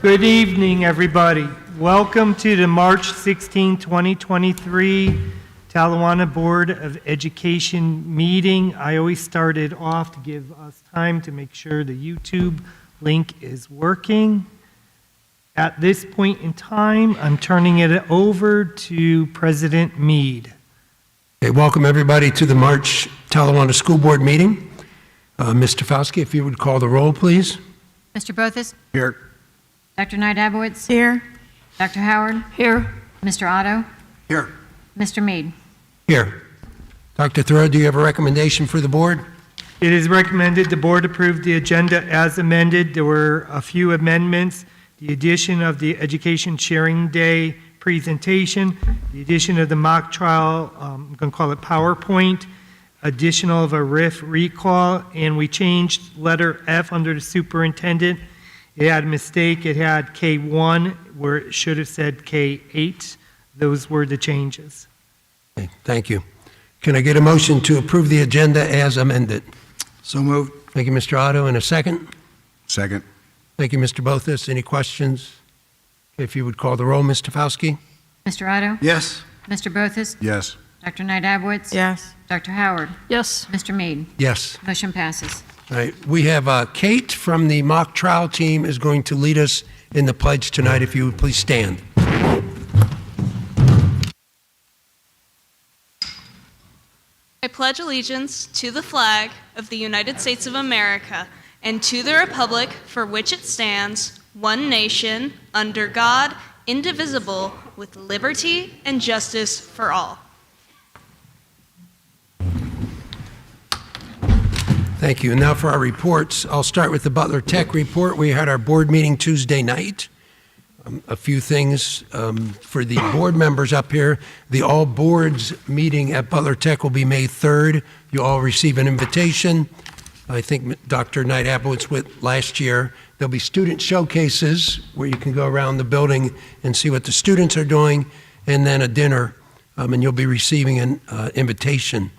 Good evening, everybody. Welcome to the March 16, 2023 Talawanda Board of Education meeting. I always started off to give us time to make sure the YouTube link is working. At this point in time, I'm turning it over to President Mead. Okay, welcome everybody to the March Talawanda School Board meeting. Mr. Fauski, if you would call the roll, please. Mr. Bothus? Here. Dr. Knight-Abowitz? Here. Dr. Howard? Here. Mr. Otto? Here. Mr. Mead? Here. Dr. Thoreau, do you have a recommendation for the board? It is recommended the board approve the agenda as amended. There were a few amendments. The addition of the Education Sharing Day presentation, the addition of the mock trial, I'm going to call it PowerPoint, additional of a RIF recall, and we changed letter F under the superintendent. It had a mistake. It had K1 where it should have said K8. Those were the changes. Okay, thank you. Can I get a motion to approve the agenda as amended? So moved. Thank you, Mr. Otto. And a second? Second. Thank you, Mr. Bothus. Any questions? If you would call the roll, Mr. Fauski. Mr. Otto? Yes. Mr. Bothus? Yes. Dr. Knight-Abowitz? Yes. Dr. Howard? Yes. Mr. Mead? Yes. Motion passes. All right. We have Kate from the mock trial team is going to lead us in the pledge tonight. If you would please stand. I pledge allegiance to the flag of the United States of America and to the republic for which it stands, one nation, under God, indivisible, with liberty and justice for all. Thank you. And now for our reports. I'll start with the Butler Tech report. We had our board meeting Tuesday night. A few things for the board members up here. The all boards meeting at Butler Tech will be May 3rd. You all receive an invitation. I think Dr. Knight-Abowitz went last year. There'll be student showcases where you can go around the building and see what the students are doing, and then a dinner, and you'll be receiving an invitation.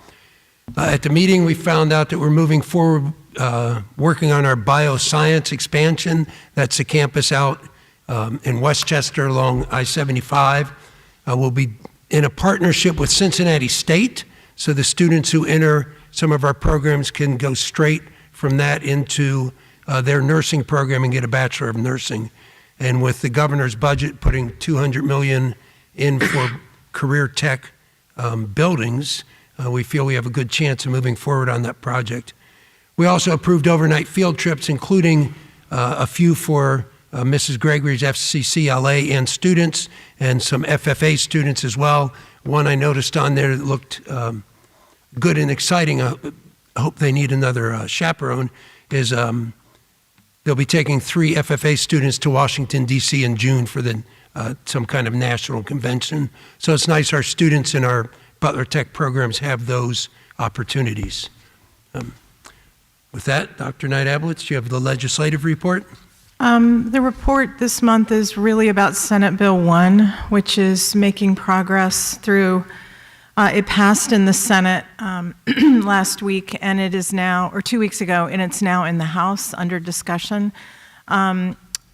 At the meeting, we found out that we're moving forward, working on our bioscience expansion. That's the campus out in Westchester along I-75. We'll be in a partnership with Cincinnati State, so the students who enter some of our programs can go straight from that into their nursing program and get a Bachelor of Nursing. And with the governor's budget putting $200 million in for career tech buildings, we feel we have a good chance of moving forward on that project. We also approved overnight field trips, including a few for Mrs. Gregory's FCCLA and students, and some FFA students as well. One I noticed on there that looked good and exciting. I hope they need another chaperone. Is they'll be taking 3 FFA students to Washington, D.C. in June for the some kind of national convention. So it's nice our students in our Butler Tech programs have those opportunities. With that, Dr. Knight-Abowitz, you have the legislative report. The report this month is really about Senate Bill 1, which is making progress through, it passed in the Senate last week, and it is now, or 2 weeks ago, and it's now in the House under discussion.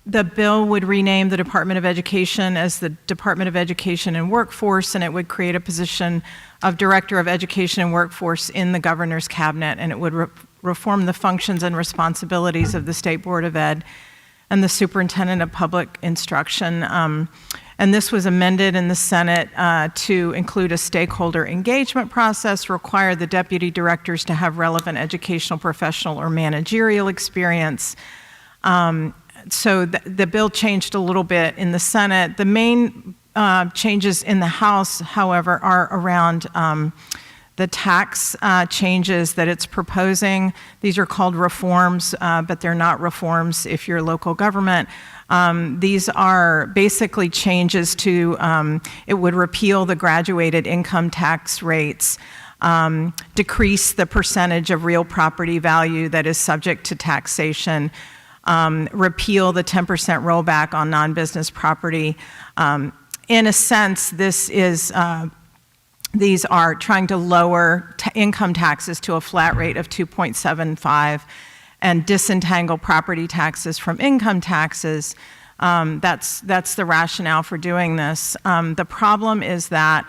The bill would rename the Department of Education as the Department of Education and Workforce, and it would create a position of Director of Education and Workforce in the Governor's Cabinet, and it would reform the functions and responsibilities of the State Board of Ed and the Superintendent of Public Instruction. And this was amended in the Senate to include a stakeholder engagement process, require the deputy directors to have relevant educational, professional, or managerial experience. So the bill changed a little bit in the Senate. The main changes in the House, however, are around the tax changes that it's proposing. These are called reforms, but they're not reforms if you're local government. These are basically changes to, it would repeal the graduated income tax rates, decrease the percentage of real property value that is subject to taxation, repeal the 10% rollback on non-business property. In a sense, this is these are trying to lower income taxes to a flat rate of 2.75 and disentangle property taxes from income taxes. That's the rationale for doing this. The problem is that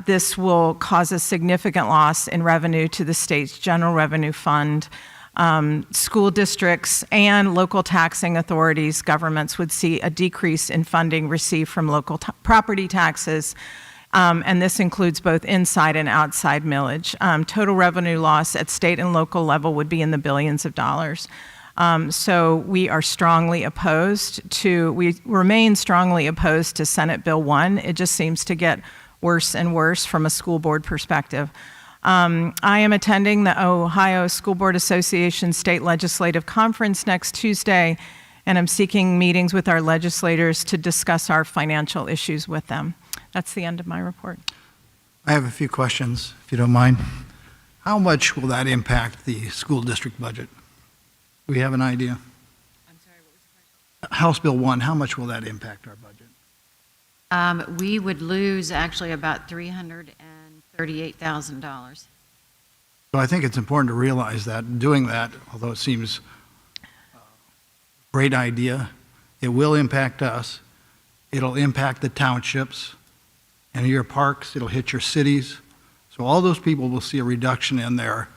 this will cause a significant loss in revenue to the state's general revenue fund. School districts and local taxing authorities, governments would see a decrease in funding received from local property taxes, and this includes both inside and outside millage. Total revenue loss at state and local level would be in the billions of dollars. So we remain strongly opposed to Senate Bill 1. It just seems to get worse and worse from a school board perspective. I am attending the Ohio School Board Association State Legislative Conference next Tuesday, and I'm seeking meetings with our legislators to discuss our financial issues with them. That's the end of my report. I have a few questions, if you don't mind. How much will that impact the school district budget? Do we have an idea? I'm sorry, what was the question? House Bill 1, how much will that impact our budget? We would lose actually about $338,000. So I think it's important to realize that doing that, although it seems a great idea, it will impact us. It'll impact the townships and your parks. It'll hit your cities. So all those people will see a reduction in their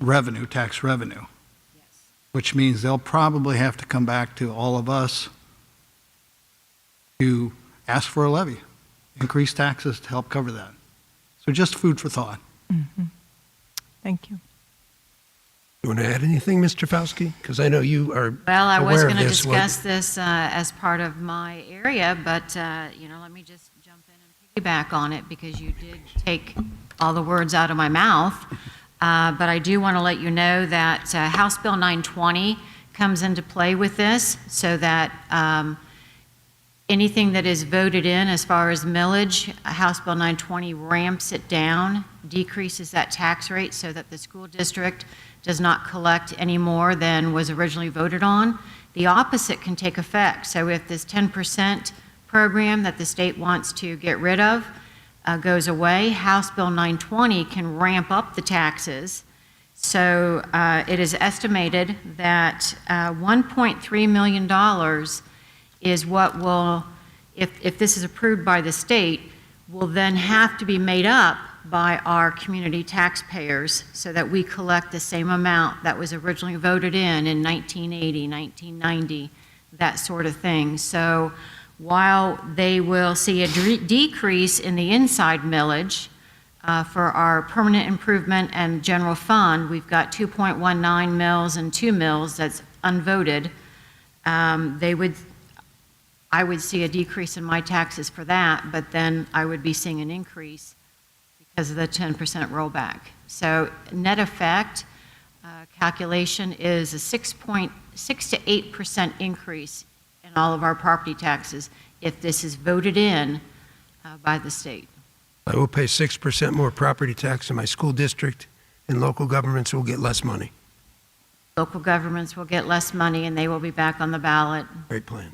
revenue, tax revenue, Yes. which means they'll probably have to come back to all of us to ask for a levy, increase taxes to help cover that. So just food for thought. Thank you. You want to add anything, Mr. Fauski? Because I know you are Well, I was aware of going to this. discuss this as part of my area, but, let me just jump in and piggyback on it because you did take all the words out of my mouth. But I do want to let you know that House Bill 920 comes into play with this so that anything that is voted in as far as millage, House Bill 920 ramps it down, decreases that tax rate so that the school district does not collect any more than was originally voted on. The opposite can take effect. So if this 10% program that the state wants to get rid of goes away, House Bill 920 can ramp up the taxes. So it is estimated that $1.3 million is what will, if this is approved by the state, will then have to be made up by our community taxpayers so that we collect the same amount that was originally voted in 1980, 1990, that sort of thing. So while they will see a decrease in the inside millage for our permanent improvement and general fund, we've got 2.19 mills and 2 mills that's unvoted. I would see a decrease in my taxes for that, but then I would be seeing an increase because of the 10% rollback. So net effect calculation is a 6 to 8% increase in all of our property taxes if this is voted in by the state. I will pay 6% more property tax in my school district, and local governments will get less money. Local governments will get less money and they will be back on the ballot. Great plan.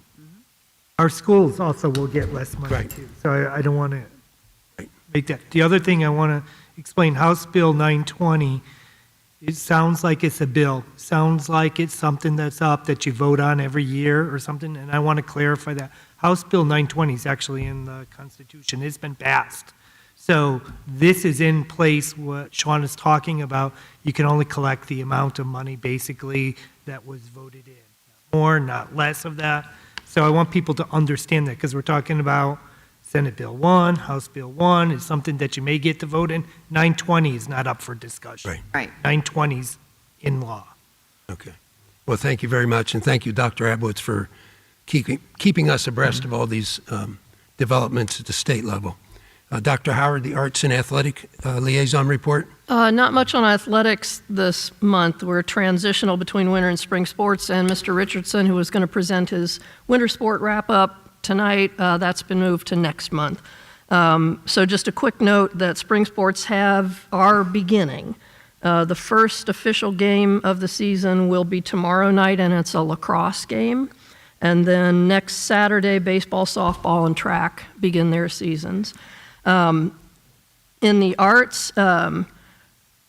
Our schools also will get less money Right. too, so I don't want to Right. make that. The other thing I want to explain, House Bill 920, it sounds like it's a bill, sounds like it's something that's up that you vote on every year or something, and I want to clarify that. House Bill 920 is actually in the Constitution, it's been passed. So this is in place, what Sean is talking about, you can only collect the amount of money basically that was voted in. Not more, not less of that. So I want people to understand that because we're talking about Senate Bill 1, House Bill 1 is something that you may get to vote in. 920 is not up for discussion. Right. Right. 920 is in law. Okay. Well, thank you very much, and thank you, Dr. Abwitz, for keeping us abreast of all these developments at the state level. Dr. Howard, the Arts and Athletic Liaison Report. Not much on athletics this month. We're transitional between winter and spring sports, and Mr. Richardson, who was going to present his winter sport wrap-up tonight, that's been moved to next month. So just a quick note that spring sports are beginning. The first official game of the season will be tomorrow night, and it's a lacrosse game. And then next Saturday, baseball, softball, and track begin their seasons. In the arts,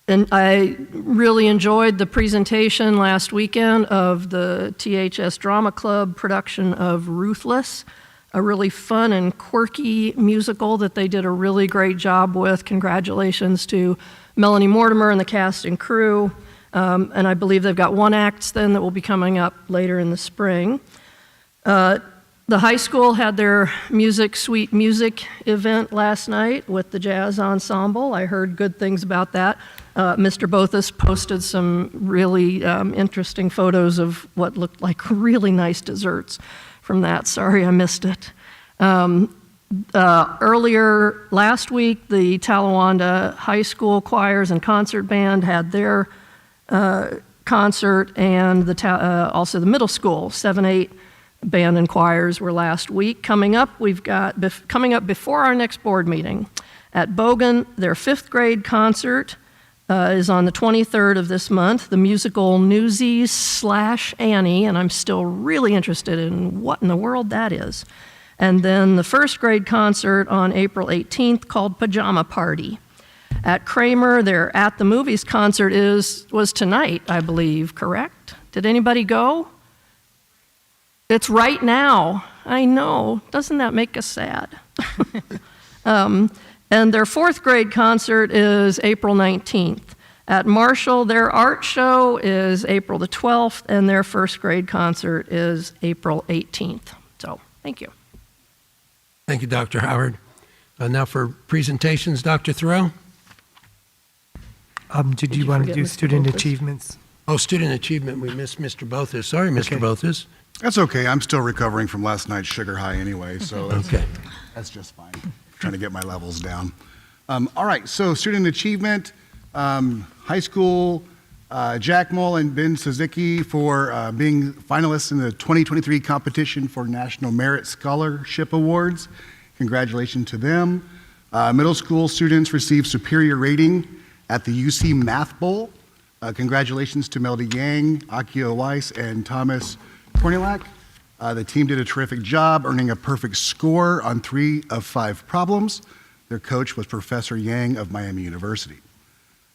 And I really enjoyed the presentation last weekend of the THS Drama Club production of Ruthless, a really fun and quirky musical that they did a really great job with. Congratulations to Melanie Mortimer and the cast and crew. And I believe they've got one act then that will be coming up later in the spring. The high school had their Sweet Music event last night with the jazz ensemble. I heard good things about that. Mr. Bothus posted some really interesting photos of what looked like really nice desserts from that. Sorry I missed it. Earlier last week, the Talawanda High School Choirs and Concert Band had their concert, and also the middle school 7-8 band and choirs were last week. Coming up before our next board meeting at Bogan, their 5th grade concert is on the 23rd of this month, the musical Newsies / Annie, and I'm still really interested in what in the world that is. And then the 1st grade concert on April 18th called Pajama Party. At Kramer, their At the Movies concert was tonight, I believe, correct? Did anybody go? It's right now. I know. Doesn't that make us sad? And their 4th grade concert is April 19th. At Marshall, their art show is April the 12th, and their 1st grade concert is April 18th. So, thank you. Thank you, Dr. Howard. Now for presentations, Dr. Thoreau. Did you you want to forget do Mr. student Bothus? achievements? Oh, student achievement, we missed Mr. Bothus. Sorry, Mr. Okay. Bothus. That's okay. I'm still recovering from last night's sugar high anyway, so Okay. that's just fine. Trying to get my levels down. All right, so student achievement, high school, Jack Mull and Ben Suzuki for being finalists in the 2023 competition for National Merit Scholarship Awards. Congratulations to them. Middle school students received superior rating at the UC Math Bowl. Congratulations to Melody Yang, Akio Weiss, and Thomas Kornelak. The team did a terrific job, earning a perfect score on 3 of 5 problems. Their coach was Professor Yang of Miami University.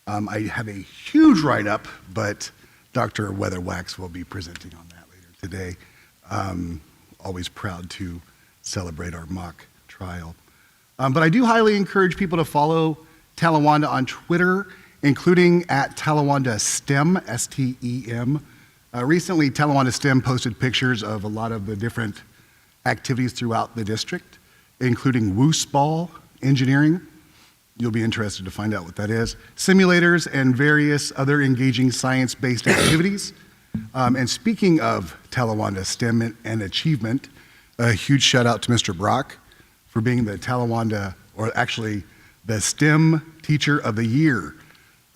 I have a huge write-up, but Dr. Weatherwax will be presenting on that later today. Always proud to celebrate our mock trial. But I do highly encourage people to follow Talawanda on Twitter, including at Talawanda STEM, S-T-E-M. Recently, Talawanda STEM posted pictures of a lot of the different activities throughout the district, including Woosball Engineering. You'll be interested to find out what that is. Simulators and various other engaging science-based activities. And speaking of Talawanda STEM and achievement, a huge shout out to Mr. Brock for being the Talawanda, or actually the STEM Teacher of the Year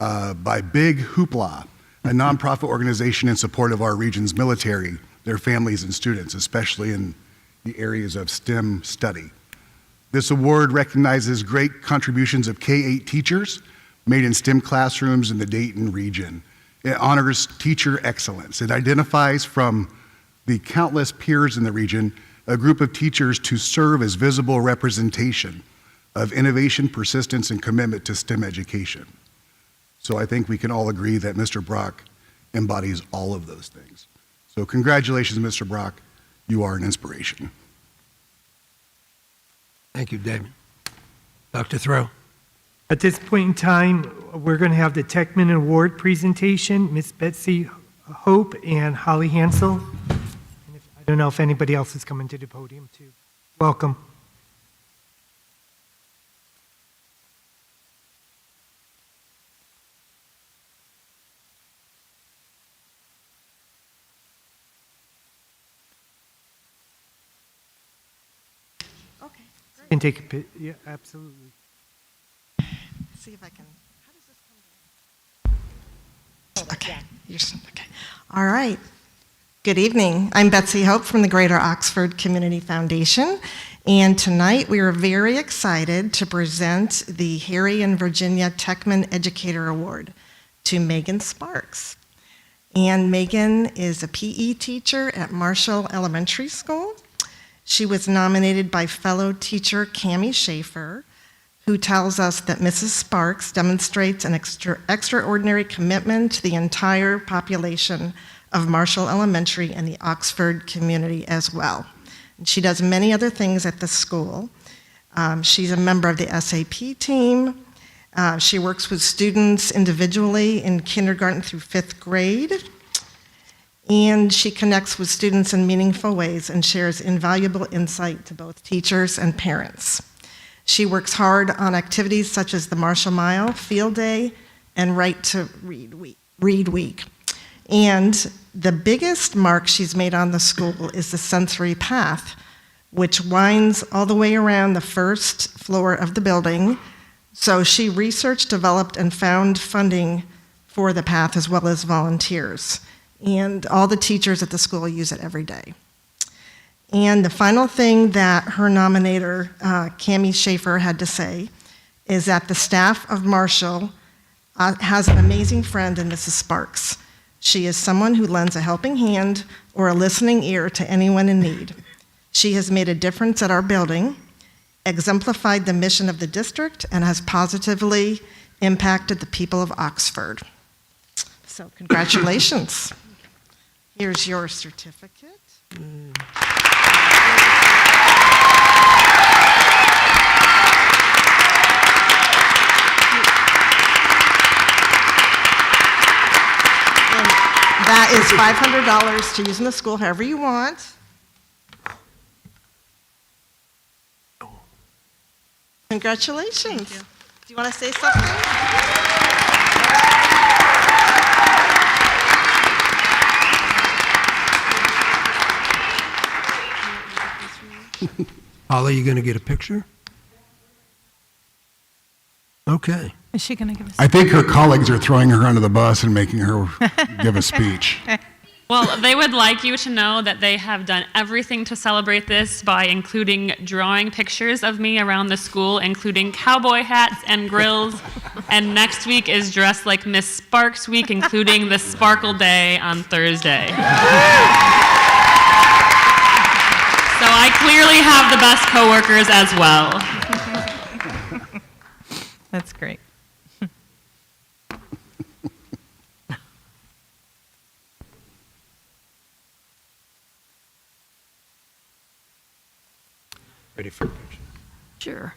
by Big Hoopla, a nonprofit organization in support of our region's military, their families and students, especially in the areas of STEM study. This award recognizes great contributions of K-8 teachers made in STEM classrooms in the Dayton region. It honors teacher excellence. It identifies from the countless peers in the region a group of teachers to serve as visible representation of innovation, persistence, and commitment to STEM education. So I think we can all agree that Mr. Brock embodies all of those things. So congratulations, Mr. Brock. You are an inspiration. Thank you, David. Dr. Thoreau. At this point in time, we're going to have the Techman Award presentation, Miss Betsy Hope and Holly Hansel. And I don't know if anybody else is coming to the podium too. Welcome. Okay, You can take a pic. Yeah, absolutely. see if I can, how does this come down? Okay, okay. All right. Good evening. I'm Betsy Hope from the Greater Oxford Community Foundation, and tonight we are very excited to present the Harry and Virginia Techman Educator Award to Megan Sparks. And Megan is a PE teacher at Marshall Elementary School. She was nominated by fellow teacher Cammie Schaefer, who tells us that Mrs. Sparks demonstrates an extraordinary commitment to the entire population of Marshall Elementary and the Oxford community as well. And she does many other things at the school. She's a member of the SAP team. She works with students individually in kindergarten through 5th grade. And she connects with students in meaningful ways and shares invaluable insight to both teachers and parents. She works hard on activities such as the Marshall Mile, Field Day, and Right to Read Week. And the biggest mark she's made on the school is the sensory path, which winds all the way around the first floor of the building. So she researched, developed, and found funding for the path as well as volunteers. And all the teachers at the school use it every day. And the final thing that her nominator, Cammie Schaefer, had to say is that the staff of Marshall has an amazing friend in Mrs. Sparks. She is someone who lends a helping hand or a listening ear to anyone in need. She has made a difference at our building, exemplified the mission of the district, and has positively impacted the people of Oxford. So congratulations. Here's your certificate. That is $500 to use in the school however you want. Congratulations. Do you want to say something? Holly, you going to get a picture? Okay. Is she going to give us? I think her colleagues are throwing her under the bus and making her give a speech. Well, they would like you to know that they have done everything to celebrate this by including drawing pictures of me around the school, including cowboy hats and grills. And next week is Dress Like Miss Sparks Week, including the Sparkle Day on Thursday. So I clearly have the best coworkers as well. That's great. Ready for a picture? Sure.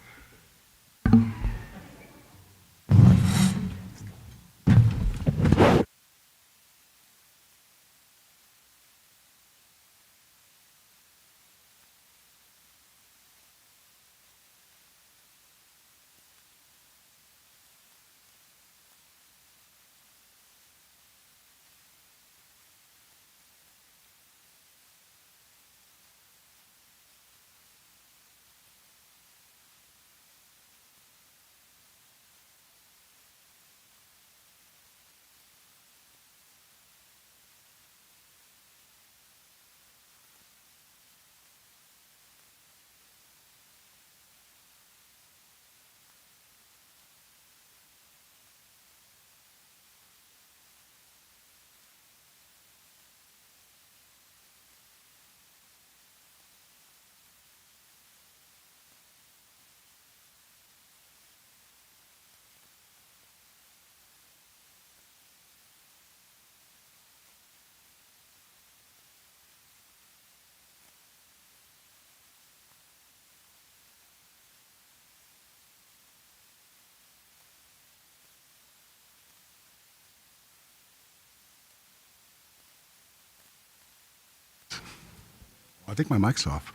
I think my mic's off.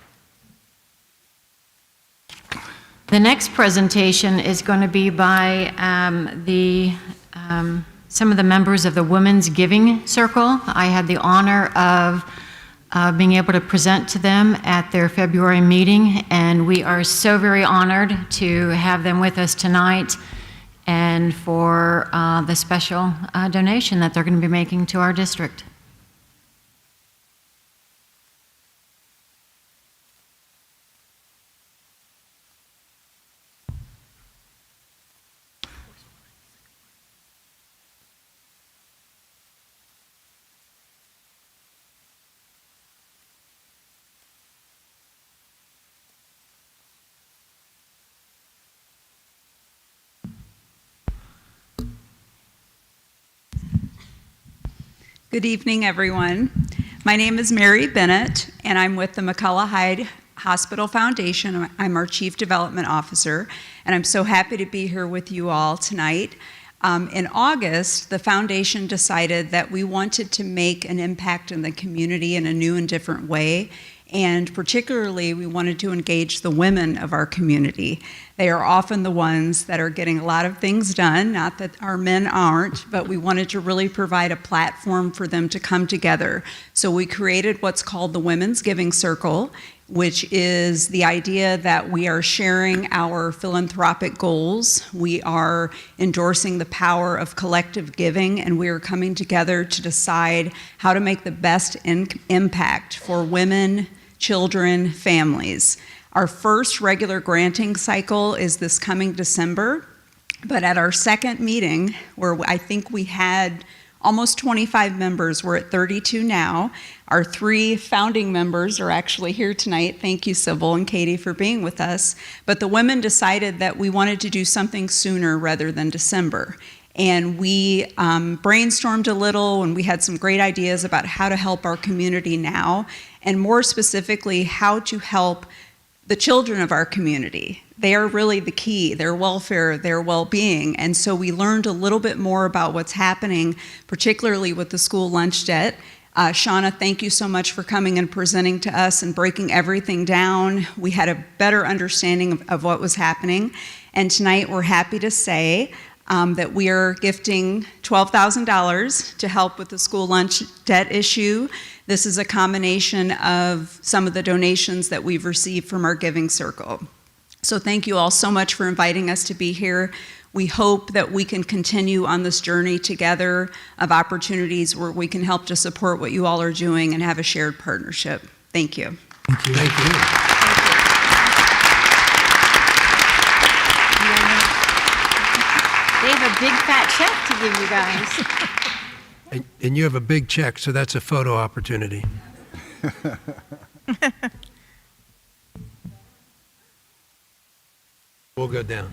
The next presentation is going to be by some of the members of the Women's Giving Circle. I had the honor of being able to present to them at their February meeting, and we are so very honored to have them with us tonight and for the special donation that they're going to be making to our district. Good evening, everyone. My name is Mary Bennett, and I'm with the McCullough Hyde Hospital Foundation. I'm our Chief Development Officer, and I'm so happy to be here with you all tonight. In August, the foundation decided that we wanted to make an impact in the community in a new and different way, and particularly we wanted to engage the women of our community. They are often the ones that are getting a lot of things done, not that our men aren't, but we wanted to really provide a platform for them to come together. So we created what's called the Women's Giving Circle, which is the idea that we are sharing our philanthropic goals, we are endorsing the power of collective giving, and we are coming together to decide how to make the best impact for women, children, families. Our first regular granting cycle is this coming December, but at our second meeting, where I think we had almost 25 members, we're at 32 now. Our 3 founding members are actually here tonight. Thank you, Sybil and Katie, for being with us. But the women decided that we wanted to do something sooner rather than December. And we brainstormed a little, and we had some great ideas about how to help our community now, and more specifically, how to help the children of our community. They are really the key, their welfare, their well-being. And so we learned a little bit more about what's happening, particularly with the school lunch debt. Shauna, thank you so much for coming and presenting to us and breaking everything down. We had a better understanding of what was happening. And tonight we're happy to say that we are gifting $12,000 to help with the school lunch debt issue. This is a combination of some of the donations that we've received from our Giving Circle. So thank you all so much for inviting us to be here. We hope that we can continue on this journey together of opportunities where we can help to support what you all are doing and have a shared partnership. Thank you. Thank you. Thank you. They have a big fat check to give you guys. And you have a big check, so that's a photo opportunity. We'll go down.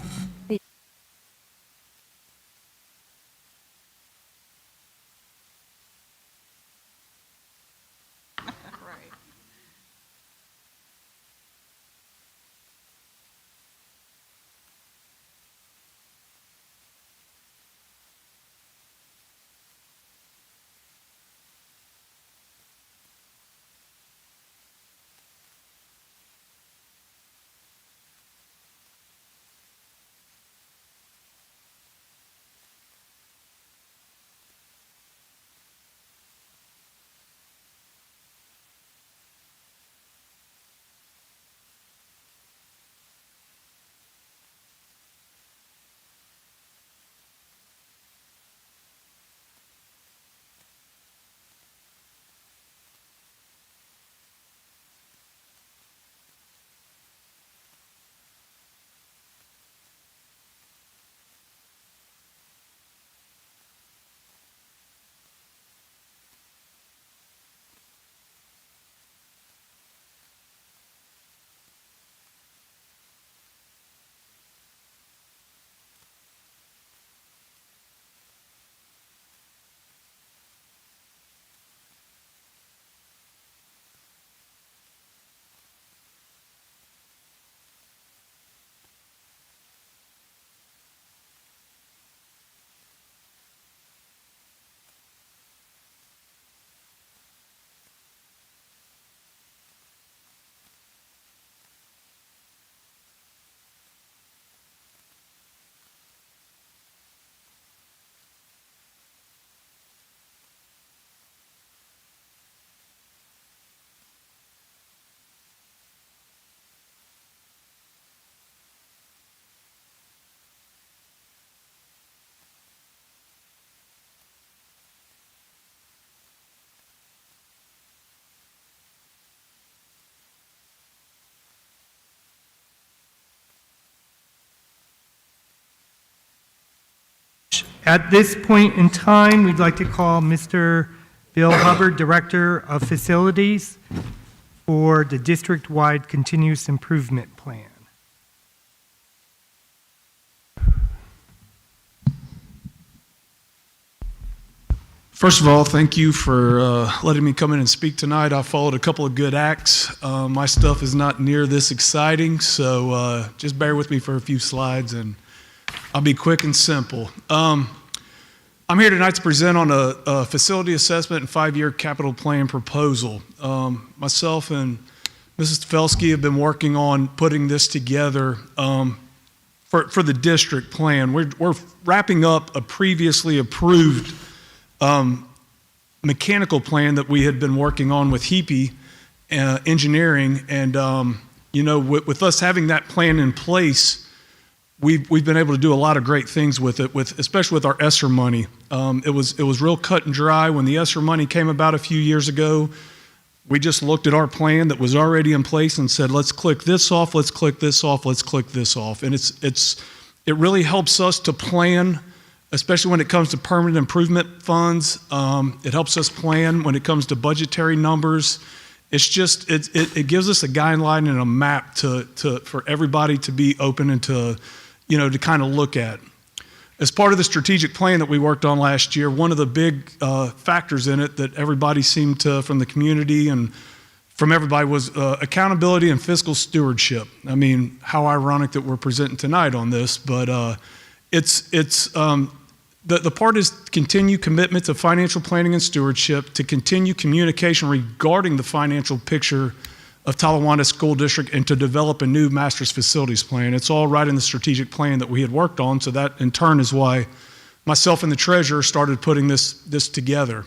At this point in time, we'd like to call Mr. Bill Hubbard, Director of Facilities, for the district-wide continuous improvement plan. First of all, thank you for letting me come in and speak tonight. I followed a couple of good acts. My stuff is not near this exciting, so just bear with me for a few slides, and I'll be quick and simple. I'm here tonight to present on a facility assessment and 5-year capital plan proposal. Myself and Mrs. Tefelsky have been working on putting this together for the district plan. We're wrapping up a previously approved mechanical plan that we had been working on with HEPE Engineering, and with us having that plan in place, we've been able to do a lot of great things with it, especially with our ESSER money. It was real cut and dry when the ESSER money came about a few years ago. We just looked at our plan that was already in place and said, let's click this off, let's click this off, let's click this off, and it really helps us to plan, especially when it comes to permanent improvement funds. It helps us plan when it comes to budgetary numbers. It's just it gives us a guideline and a map for everybody to be open and to kind of look at. As part of the strategic plan that we worked on last year, one of the big factors in it that everybody seemed to, from the community and from everybody, was accountability and fiscal stewardship. I mean, how ironic that we're presenting tonight on this, but the part is continue commitment to financial planning and stewardship, to continue communication regarding the financial picture of Talawanda School District, and to develop a new master's facilities plan. It's all right in the strategic plan that we had worked on, so that in turn is why myself and the treasurer started putting this together.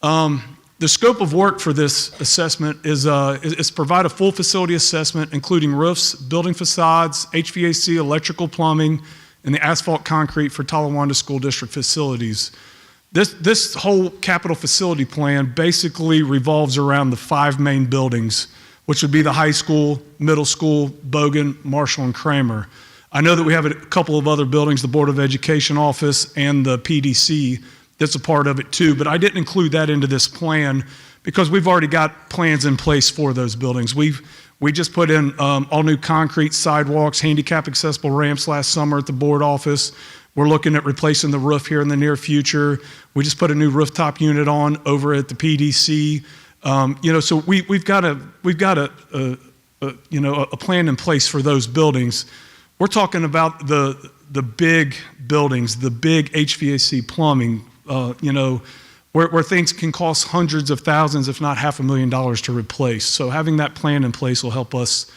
The scope of work for this assessment is provide a full facility assessment, including roofs, building facades, HVAC, electrical, plumbing, and the asphalt concrete for Talawanda School District facilities. This whole capital facility plan basically revolves around the 5 main buildings, which would be the high school, middle school, Bogan, Marshall, and Kramer. I know that we have a couple of other buildings, the Board of Education office and the PDC, that's a part of it too, but I didn't include that into this plan because we've already got plans in place for those buildings. We just put in all new concrete sidewalks, handicap accessible ramps last summer at the board office. We're looking at replacing the roof here in the near future. We just put a new rooftop unit on over at the PDC. So we've got a plan in place for those buildings. We're talking about the big buildings, the big HVAC plumbing, where things can cost hundreds of thousands, if not $500,000 to replace. So having that plan in place will help us,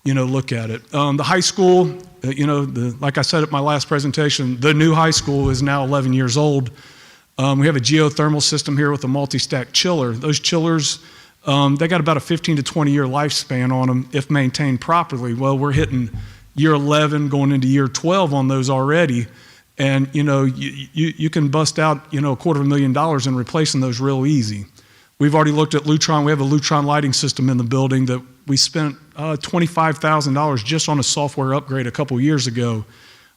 look at it. The high school, like I said at my last presentation, the new high school is now 11 years old. We have a geothermal system here with a multi-stack chiller. Those chillers, they got about a 15 to 20 year lifespan on them if maintained properly. Well, we're hitting year 11, going into year 12 on those already. And, you can bust out, $250,000 in replacing those real easy. We've already looked at Lutron. We have a Lutron lighting system in the building that we spent $25,000 just on a software upgrade a couple years ago.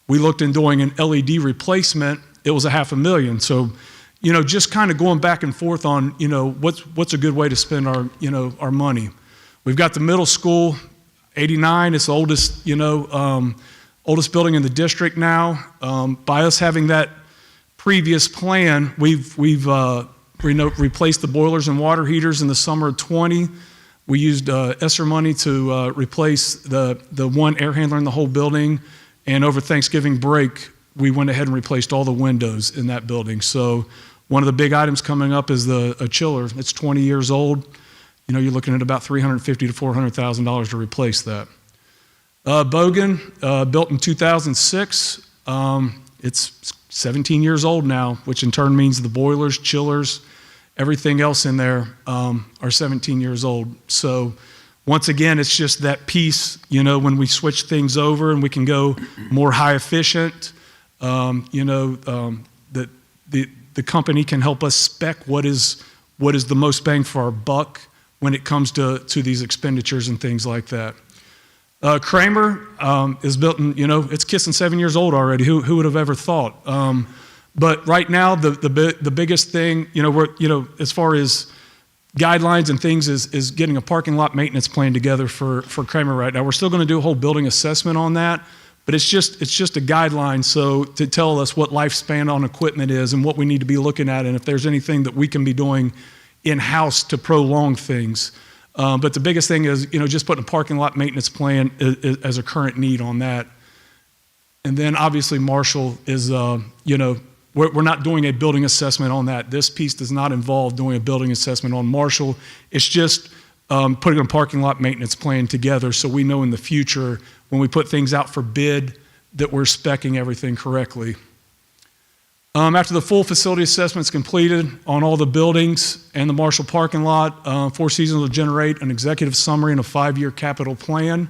We looked in doing an LED replacement. It was $500,000. So, just kind of going back and forth on, what's a good way to spend our money. We've got the middle school, 89. It's the oldest, oldest building in the district now. By us having that previous plan, we've replaced the boilers and water heaters in the summer of 20. We used ESSER money to replace the one air handler in the whole building. And over Thanksgiving break, we went ahead and replaced all the windows in that building. So one of the big items coming up is a chiller. It's 20 years old. You're looking at about $350,000 to $400,000 to replace that. Bogan, built in 2006. It's 17 years old now, which in turn means the boilers, chillers, everything else in there are 17 years old. So once again, it's just that piece, when we switch things over and we can go more high efficient, that the company can help us spec what is the most bang for our buck when it comes to these expenditures and things like that. Kramer is built in, it's kissing 7 years old already. Who would have ever thought? But right now, the biggest thing, as far as guidelines and things is getting a parking lot maintenance plan together for Kramer right now. We're still going to do a whole building assessment on that, But it's just a guideline, so to tell us what lifespan on equipment is and what we need to be looking at, and if there's anything that we can be doing in-house to prolong things. But the biggest thing is, just putting a parking lot maintenance plan as a current need on that. And then obviously Marshall is, we're not doing a building assessment on that. This piece does not involve doing a building assessment on Marshall. It's just putting a parking lot maintenance plan together so we know in the future when we put things out for bid that we're speccing everything correctly. After the full facility assessment is completed on all the buildings and the Marshall parking lot, Four Seasons will generate an executive summary and a 5-year capital plan.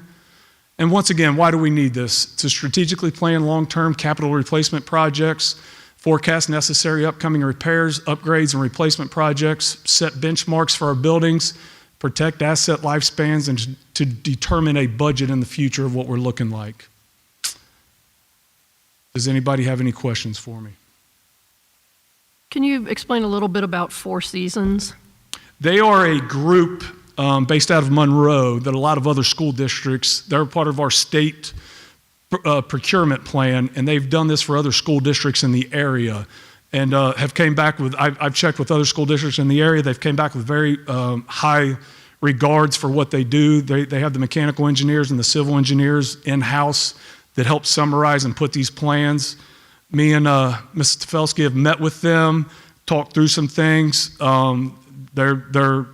And once again, why do we need this? To strategically plan long-term capital replacement projects, forecast necessary upcoming repairs, upgrades, and replacement projects, set benchmarks for our buildings, protect asset lifespans, and to determine a budget in the future of what we're looking like. Does anybody have any questions for me? Can you explain a little bit about Four Seasons? They are a group based out of Monroe that a lot of other school districts, they're part of our state procurement plan, and they've done this for other school districts in the area and have came back with, I've checked with other school districts in the area, they've came back with very high regards for what they do. They have the mechanical engineers and the civil engineers in-house that help summarize and put these plans. Me and Ms. Stefelski have met with them, talked through some things. They're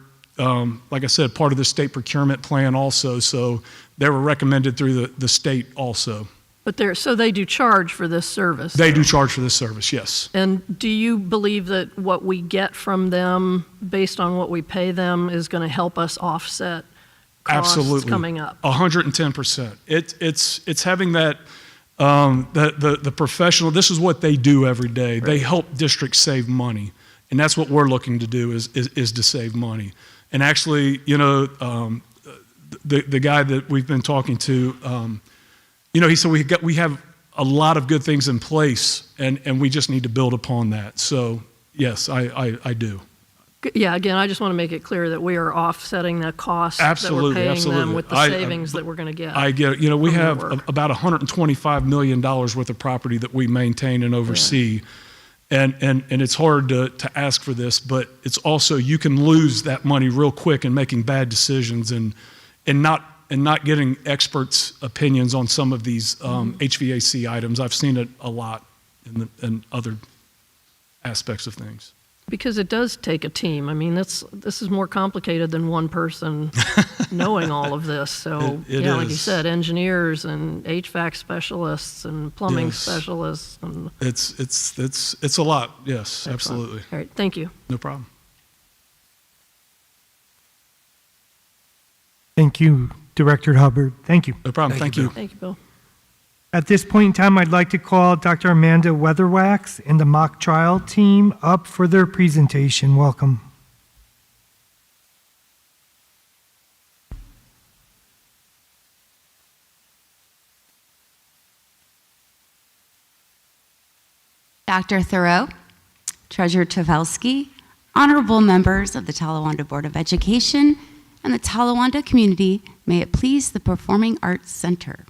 like I said, part of the state procurement plan also, so they were recommended through the state also. But so they do charge for this service? They do charge for this service, yes. And do you believe that what we get from them, based on what we pay them, is going to help us offset costs Absolutely. coming up? 110%. It's having that, the professional, this is what they do every day. Right. They help districts save money. And that's what we're looking to do is to save money. And actually, the guy that we've been talking to, he said we have a lot of good things in place, and we just need to build upon that. So yes, I do. Yeah, again, I just want to make it clear that we are offsetting the cost Absolutely, that we're paying absolutely. them with the savings that we're going to get. I get it. We have about $125 million worth of property that we maintain and oversee. Yeah. And it's hard to ask for this, but it's also, you can lose that money real quick in making bad decisions and not getting experts' opinions on some of these HVAC items. I've seen it a lot in other aspects of things. Because it does take a team. I mean, this is more complicated than one person knowing all of this. So, it like is. you said, engineers and HVAC specialists and plumbing specialists. And It's a lot. Yes, absolutely. All right, thank you. No problem. Thank you, Director Hubbard. Thank you. No problem. Thank you. Thank you, Bill. At this point in time, I'd like to call Dr. Amanda Weatherwax and the mock trial team up for their presentation. Welcome. Dr. Thoreau, Treasurer Tavelsky, honorable members of the Talawanda Board of Education, and the Talawanda community, may it please the Performing Arts Center.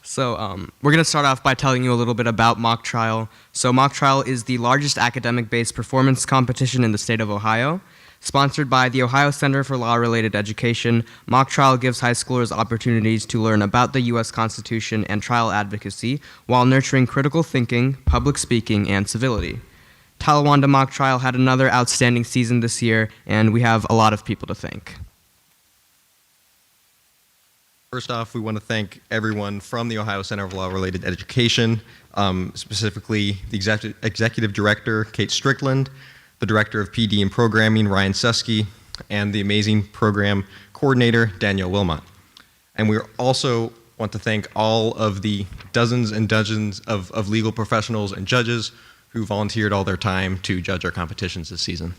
So we're going to start off by telling you a little bit about Mock Trial. So Mock Trial is the largest academic-based performance competition in the state of Ohio. Sponsored by the Ohio Center for Law-Related Education, Mock Trial gives high schoolers opportunities to learn about the U.S. Constitution and trial advocacy while nurturing critical thinking, public speaking, and civility. Talawanda Mock Trial had another outstanding season this year, and we have a lot of people to thank. First off, we want to thank everyone from the Ohio Center for Law-Related Education, specifically the Executive Director, Kate Strickland, the Director of PD and Programming, Ryan Susky, and the amazing Program Coordinator, Danielle Wilmot. And we also want to thank all of the dozens and dozens of legal professionals and judges who volunteered all their time to judge our competitions this season.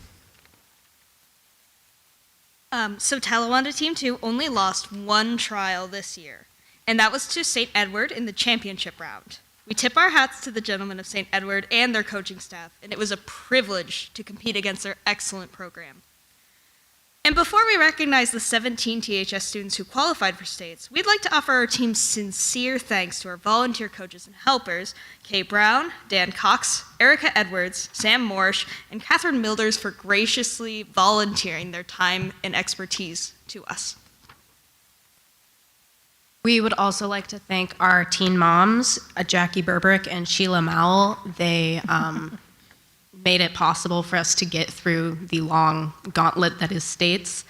So Talawanda Team 2 only lost one trial this year, and that was to St. Edward in the championship round. We tip our hats to the gentlemen of St. Edward and their coaching staff, and it was a privilege to compete against their excellent program. And before we recognize the 17 THS students who qualified for states, we'd like to offer our team sincere thanks to our volunteer coaches and helpers, Kay Brown, Dan Cox, Erica Edwards, Sam Morsh, and Catherine Milders for graciously volunteering their time and expertise to us. We would also like to thank our teen moms, Jackie Berbrick and Sheila Mowell. They made it possible for us to get through the long gauntlet that is states.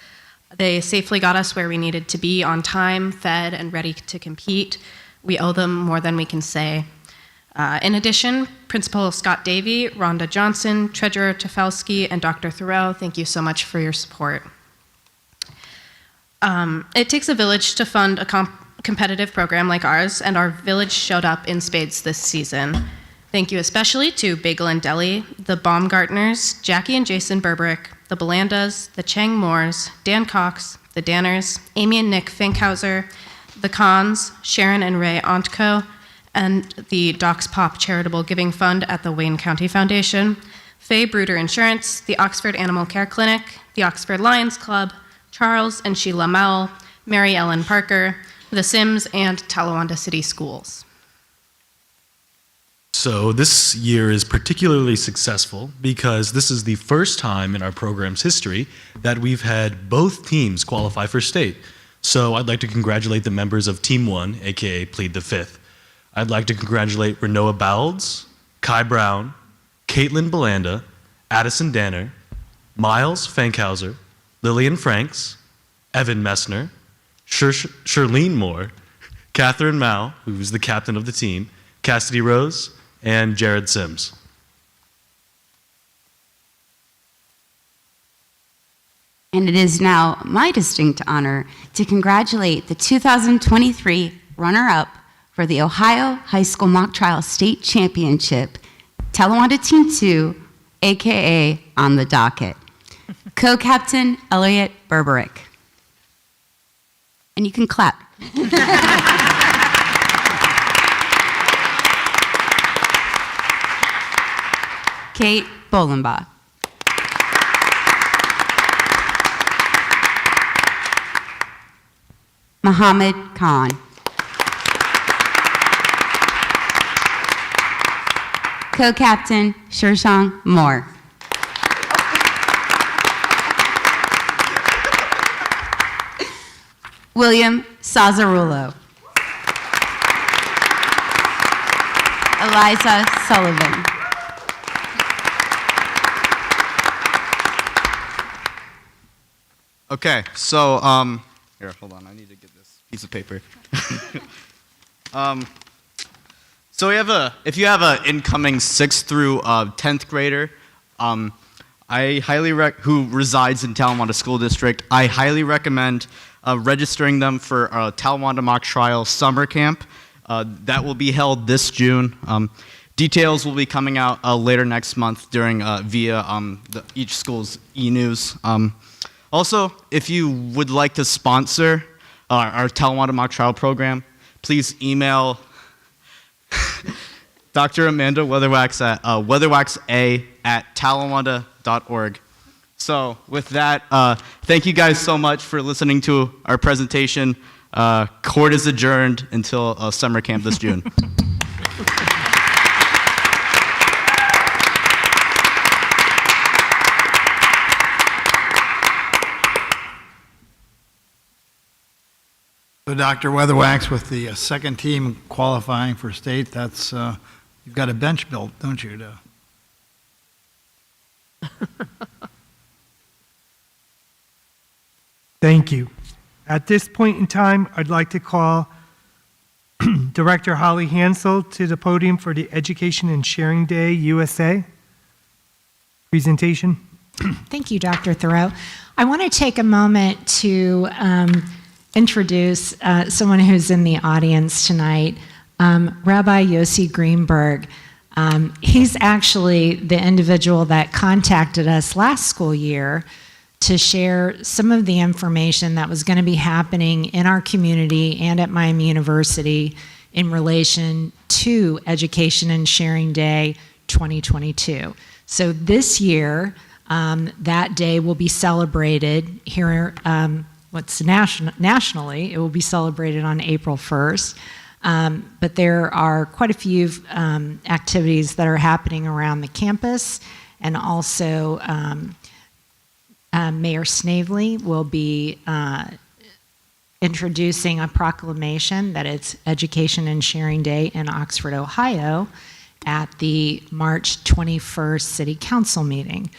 They safely got us where we needed to be on time, fed, and ready to compete. We owe them more than we can say. In addition, Principal Scott Davey, Rhonda Johnson, Treasurer Tefelsky, and Dr. Thoreau, thank you so much for your support. It takes a village to fund a competitive program like ours, and our village showed up in spades this season. Thank you especially to Bagel and Deli, the Baumgartners, Jackie and Jason Berbrick, the Belandas, the Chang Moores, Dan Cox, the Danners, Amy and Nick Finkhauser, the Kahns, Sharon and Ray Ontko, and the Docs Pop Charitable Giving Fund at the Wayne County Foundation, Faye Bruder Insurance, the Oxford Animal Care Clinic, the Oxford Lions Club, Charles and Sheila Mowell, Mary Ellen Parker, the Sims, and Talawanda City Schools. So this year is particularly successful because this is the first time in our program's history that we've had both teams qualify for state. So I'd like to congratulate the members of Team 1, aka Plead the Fifth. I'd like to congratulate Renoa Bowles, Kai Brown, Caitlin Belanda, Addison Danner, Miles Fankhauser, Lillian Franks, Evan Messner, Shirlene Moore, Catherine Mao, who's the captain of the team, Cassidy Rose, and Jared Sims. And it is now my distinct honor to congratulate the 2023 runner-up for the Ohio High School Mock Trial State Championship, Talawanda Team 2, aka On the Docket, co-captain Elliot Berberick. And you can clap. Kate Bolenbaugh. Mohammed Khan. Co-captain Shirshang Moore. William Sazzarulo. Eliza Sullivan. Okay, so here, hold on. I need to get this piece of paper. So if you have an incoming 6th through 10th grader, I highly who resides in Talawanda School District, I highly recommend registering them for Talawanda Mock Trial Summer Camp. That will be held this June. Details will be coming out later next month during via each school's e-news. Also, if you would like to sponsor our Talawanda Mock Trial program, please email Dr. Amanda Weatherwax at weatherwaxa@talawanda.org. So with that, thank you guys so much for listening to our presentation. Court is adjourned until summer camp this June. So Dr. Weatherwax, with the second team qualifying for state, that's you've got a bench built, don't you? Thank you. At this point in time, I'd like to call Director Holly Hansel to the podium for the Education and Sharing Day USA presentation. Thank you, Dr. Thoreau. I want to take a moment to introduce someone who's in the audience tonight, Rabbi Yossi Greenberg. He's actually the individual that contacted us last school year to share some of the information that was going to be happening in our community and at Miami University in relation to Education and Sharing Day 2022. So this year, That day will be celebrated here, nationally, it will be celebrated on April 1st. But there are quite a few activities that are happening around the campus, and also Mayor Snavely will be introducing a proclamation that it's Education and Sharing Day in Oxford, Ohio, at the March 21st City Council meeting.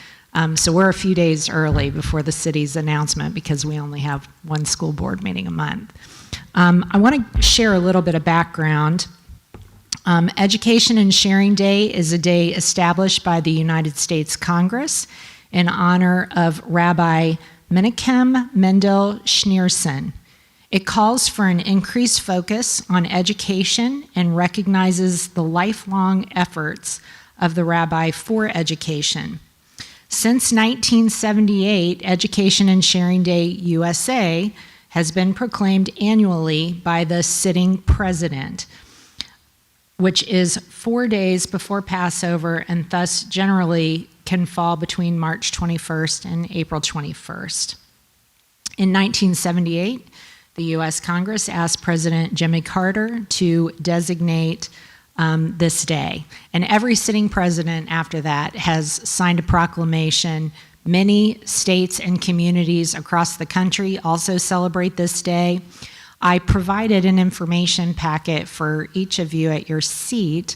So we're a few days early before the city's announcement because we only have one school board meeting a month. I want to share a little bit of background. Education and Sharing Day is a day established by the United States Congress in honor of Rabbi Menachem Mendel Schneerson. It calls for an increased focus on education and recognizes the lifelong efforts of the rabbi for education. Since 1978, Education and Sharing Day USA has been proclaimed annually by the sitting president, which is 4 days before Passover and thus generally can fall between March 21st and April 21st. In 1978, the U.S. Congress asked President Jimmy Carter to designate this day. And every sitting president after that has signed a proclamation. Many states and communities across the country also celebrate this day. I provided an information packet for each of you at your seat,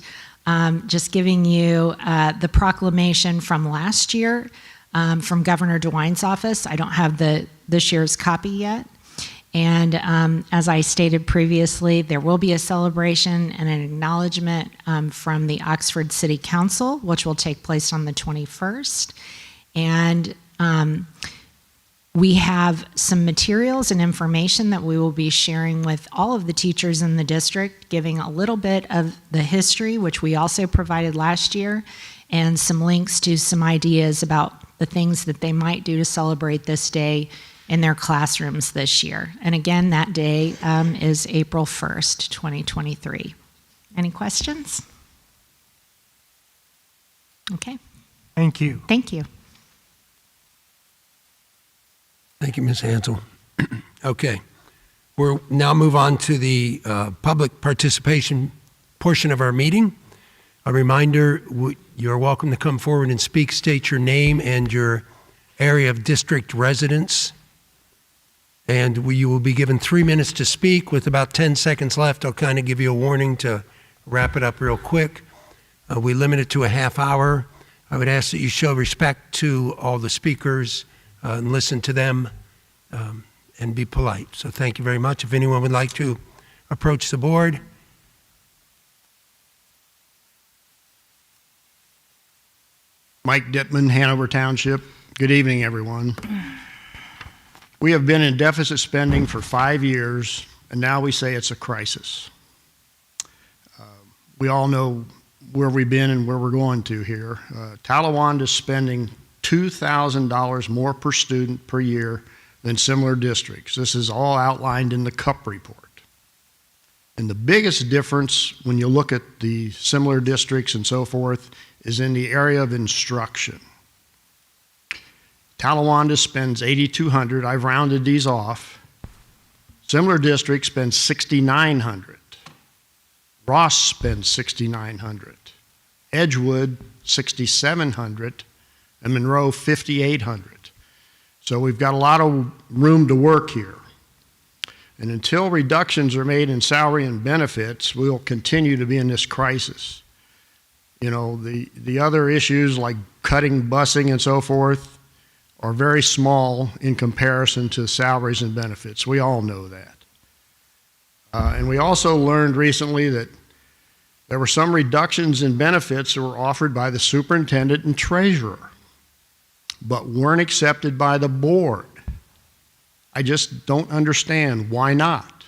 just giving you the proclamation from last year from Governor DeWine's office. I don't have this year's copy yet. And as I stated previously, there will be a celebration and an acknowledgement from the Oxford City Council, which will take place on the 21st. And we have some materials and information that we will be sharing with all of the teachers in the district, giving a little bit of the history, which we also provided last year, and some links to some ideas about the things that they might do to celebrate this day in their classrooms this year. And again, that day is April 1st, 2023. Any questions? Okay. Thank you. Thank you. Thank you, Ms. Hansel. Okay. We'll now move on to the public participation portion of our meeting. A reminder, you're welcome to come forward and speak. State your name and your area of district residence. And you will be given 3 minutes to speak. With about 10 seconds left, I'll kind of give you a warning to wrap it up real quick. We limit it to a half hour. I would ask that you show respect to all the speakers and listen to them and be polite. So thank you very much. If anyone would like to approach the board. Mike Dittman, Hanover Township. Good evening, everyone. We have been in deficit spending for 5 years, and now we say it's a crisis. We all know where we've been and where we're going to here. Talawanda is spending $2,000 more per student per year than similar districts. This is all outlined in the CUP report. And the biggest difference when you look at the similar districts and so forth is in the area of instruction. Talawanda spends $8,200. I've rounded these off. Similar districts spend $6,900. Ross spends $6,900. Edgewood, $6,700. And Monroe, $5,800. So we've got a lot of room to work here. And until reductions are made in salary and benefits, we'll continue to be in this crisis. You know, the other issues like cutting busing and so forth are very small in comparison to salaries and benefits. We all know that. And we also learned recently that there were some reductions in benefits that were offered by the superintendent and treasurer, but weren't accepted by the board. I just don't understand why not.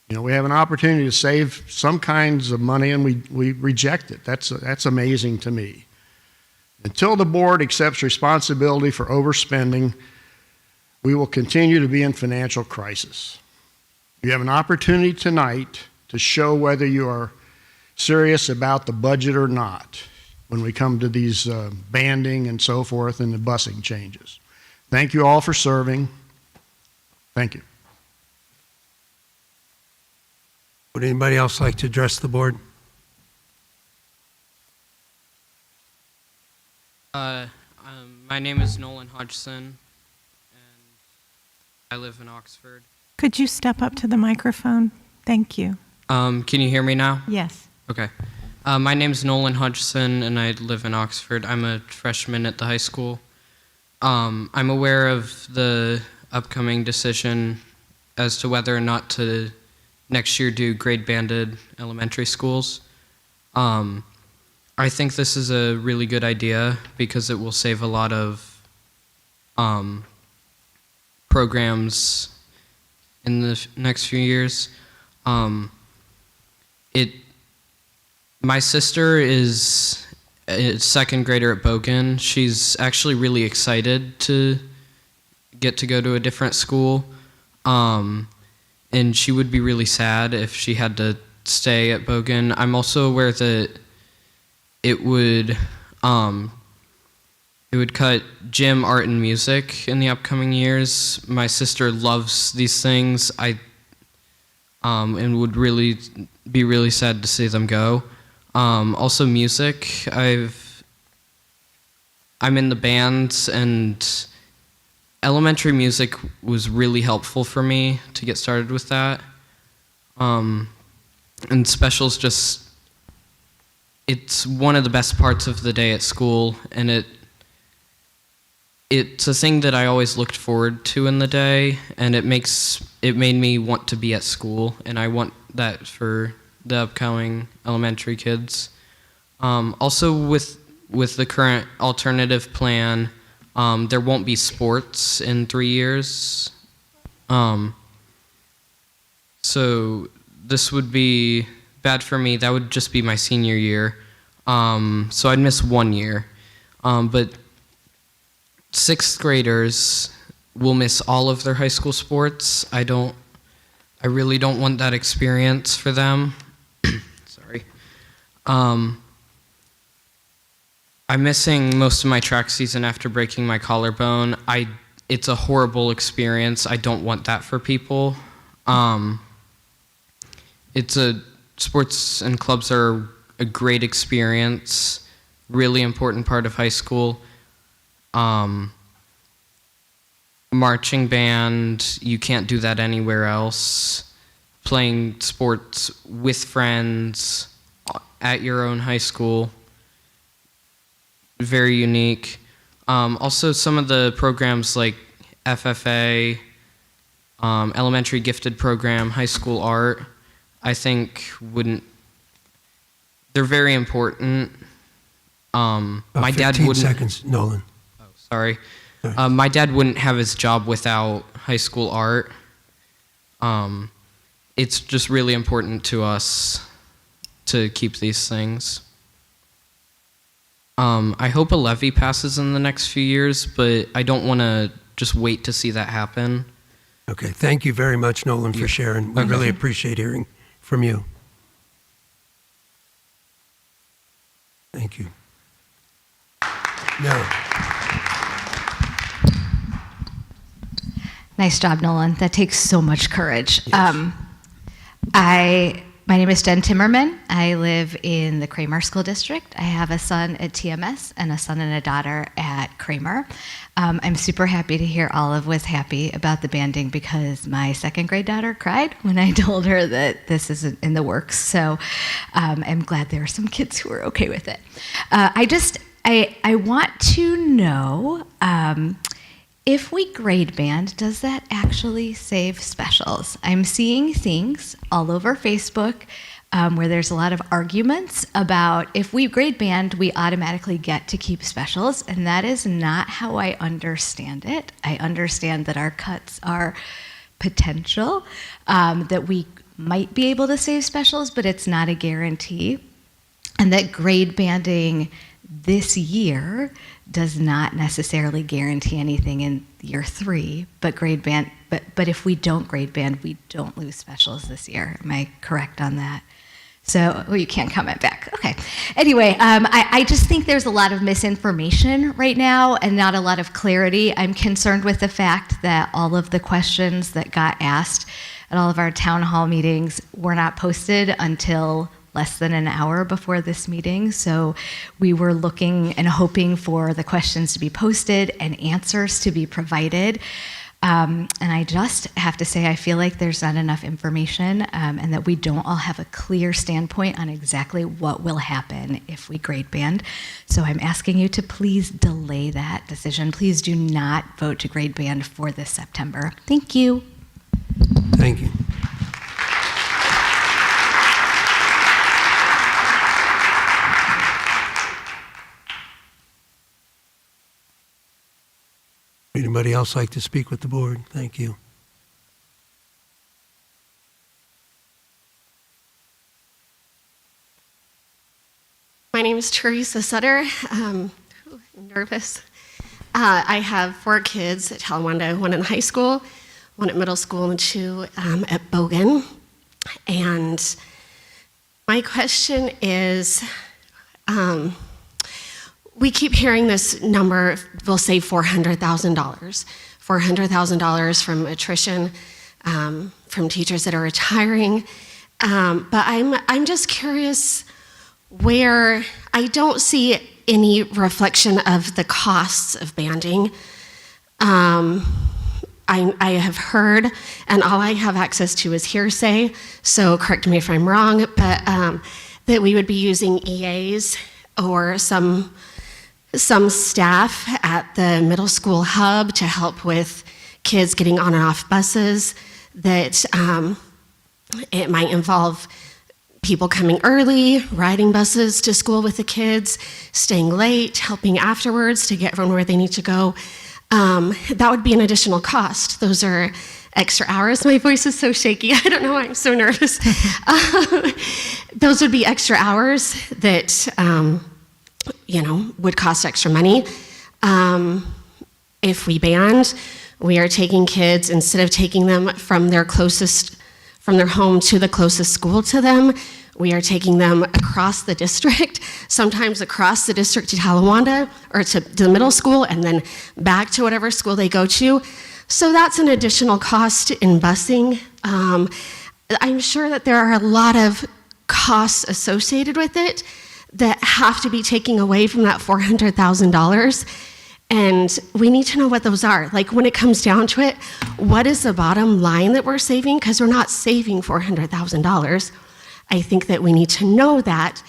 You know, we have an opportunity to save some kinds of money and we reject it. That's amazing to me. Until the board accepts responsibility for overspending, we will continue to be in financial crisis. You have an opportunity tonight to show whether you are serious about the budget or not. when we come to these banding and so forth and the busing changes. Thank you all for serving. Thank you. Would anybody else like to address the board? My name is Nolan Hodgson, and I live in Oxford. Could you step up to the microphone? Thank you. Can you hear me now? Yes. Okay. My name's Nolan Hodgson, and I live in Oxford. I'm a freshman at the high school. I'm aware of the upcoming decision as to whether or not to next year do grade-banded elementary schools. I think this is a really good idea because it will save a lot of programs in the next few years. My sister is a second grader at Bogan. She's actually really excited to get to go to a different school. And she would be really sad if she had to stay at Bogan. I'm also aware that it would cut gym, art, and music in the upcoming years. My sister loves these things. And would really be really sad to see them go. Also music. I'm in the bands, and elementary music was really helpful for me to get started with that. And specials it's one of the best parts of the day at school, and it's a thing that I always looked forward to in the day, and it made me want to be at school, and I want that for the upcoming elementary kids. Also with the current alternative plan, there won't be sports in 3 years. So this would be bad for me. That would just be my senior year. So I'd miss 1 year. But sixth graders will miss all of their high school sports. I really don't want that experience for them. Sorry. I'm missing most of my track season after breaking my collarbone. It's a horrible experience. I don't want that for people. Sports and clubs are a great experience, really important part of high school. Marching band, you can't do that anywhere else. Playing sports with friends at your own high school, very unique. Also, some of the programs like FFA, elementary gifted program, high school art, I think they're very important. My dad 15 wouldn't. seconds, Nolan. Oh, sorry. My dad wouldn't have his job without high school art. It's just really important to us to keep these things. I hope a levy passes in the next few years, but I don't want to just wait to see that happen. Okay, thank you very much, Nolan, for sharing. We really appreciate hearing from you. Thank you. No. Nice job, Nolan. That takes so much courage. Yes. My name is Jen Timmerman. I live in the Kramer School District. I have a son at TMS and a son and a daughter at Kramer. I'm super happy to hear Olive was happy about the banding because my second grade daughter cried when I told her that this isn't in the works. So I'm glad there are some kids who are okay with it. I want to know, if we grade band, does that actually save specials? I'm seeing things all over Facebook where there's a lot of arguments about if we grade band, we automatically get to keep specials, and that is not how I understand it. I understand that our cuts are potential, that we might be able to save specials, but it's not a guarantee, and that grade banding this year does not necessarily guarantee anything in year 3, but if we don't grade band, we don't lose specials this year. Am I correct on that? So, well, you can't comment back. Okay. Anyway, I just think there's a lot of misinformation right now and not a lot of clarity. I'm concerned with the fact that all of the questions that got asked at all of our town hall meetings were not posted until less than an hour before this meeting. So we were looking and hoping for the questions to be posted and answers to be provided. And I just have to say, I feel like there's not enough information and that we don't all have a clear standpoint on exactly what will happen if we grade band. So I'm asking you to please delay that decision. Please do not vote to grade band for this September. Thank you. Thank you. Anybody else like to speak with the board? Thank you. My name is Teresa Sutter. I'm nervous. I have 4 kids at Talawanda, 1 in high school, 1 at middle school, and 2 at Bogan. And my question is, we keep hearing this number, we'll say $400,000. $400,000 from attrition, from teachers that are retiring. But I'm just curious where I don't see any reflection of the costs of banding. I have heard, and all I have access to is hearsay, so correct me if I'm wrong, but that we would be using EAs or some staff at the middle school hub to help with kids getting on and off buses, that it might involve people coming early, riding buses to school with the kids, staying late, helping afterwards to get from where they need to go. That would be an additional cost. Those are extra hours. My voice is so shaky. I don't know why I'm so nervous. Those would be extra hours that would cost extra money. If we banned, we are taking kids, instead of taking them from their home to the closest school to them, we are taking them across the district, sometimes across the district to Talawanda or to the middle school and then back to whatever school they go to. So that's an additional cost in busing. I'm sure that there are a lot of costs associated with it that have to be taken away from that $400,000. And we need to know what those are. Like, when it comes down to it, what is the bottom line that we're saving? Because we're not saving $400,000. I think that we need to know that.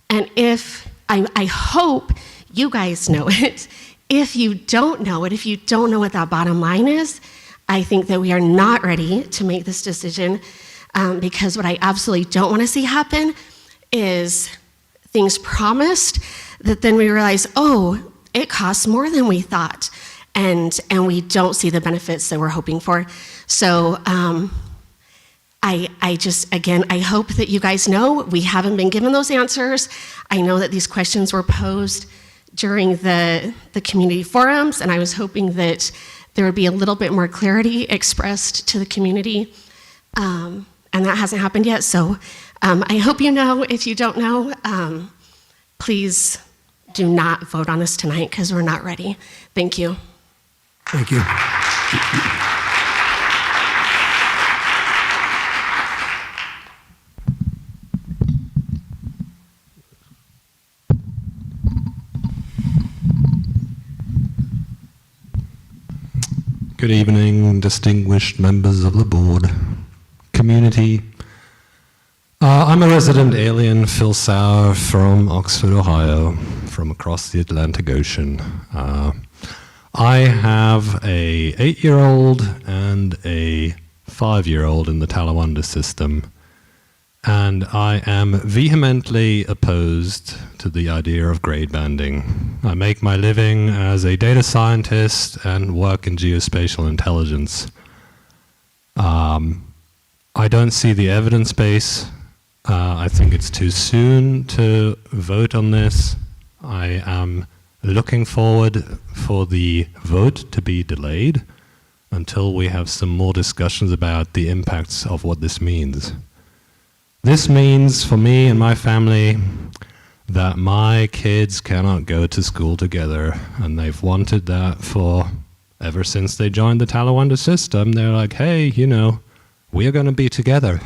And I hope you guys know it. If you don't know it, if you don't know what that bottom line is, I think that we are not ready to make this decision, because what I absolutely don't want to see happen is things promised that then we realize, oh, it costs more than we thought, and we don't see the benefits that we're hoping for. So I just, again, I hope that you guys know we haven't been given those answers. I know that these questions were posed during the community forums, and I was hoping that there would be a little bit more clarity expressed to the community, and that hasn't happened yet. So I hope you know. If you don't know, please do not vote on this tonight, because we're not ready. Thank you. Thank you. Good evening, distinguished members of the board, community. I'm a resident alien, Phil Sauer, from Oxford, Ohio, from across the Atlantic Ocean. I have a 8-year-old and a 5-year-old in the Talawanda system, and I am vehemently opposed to the idea of grade banding. I make my living as a data scientist and work in geospatial intelligence. I don't see the evidence base. I think it's too soon to vote on this. I am looking forward for the vote to be delayed until we have some more discussions about the impacts of what this means. This means for me and my family that my kids cannot go to school together, and they've wanted that for ever since they joined the Talawanda system. They're like, hey, you know, we're going to be together.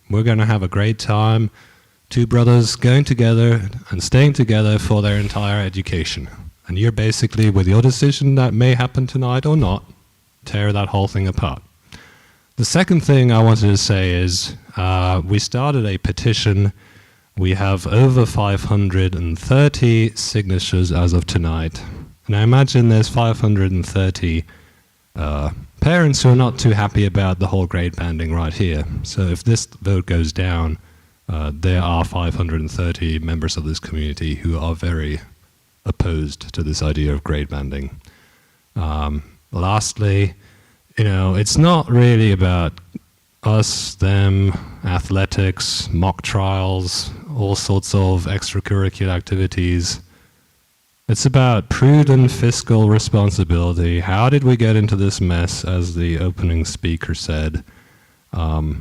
We're going to have a great time. Two brothers going together and staying together for their entire education. And you're basically, with your decision that may happen tonight or not, tear that whole thing apart. The second thing I wanted to say is we started a petition. We have over 530 signatures as of tonight. And I imagine there's 530 parents who are not too happy about the whole grade banding right here. So if this vote goes down, there are 530 members of this community who are very opposed to this idea of grade banding. Lastly, you know, it's not really about us, them, athletics, mock trials, all sorts of extracurricular activities. It's about prudent fiscal responsibility. How did we get into this mess, as the opening speaker said? I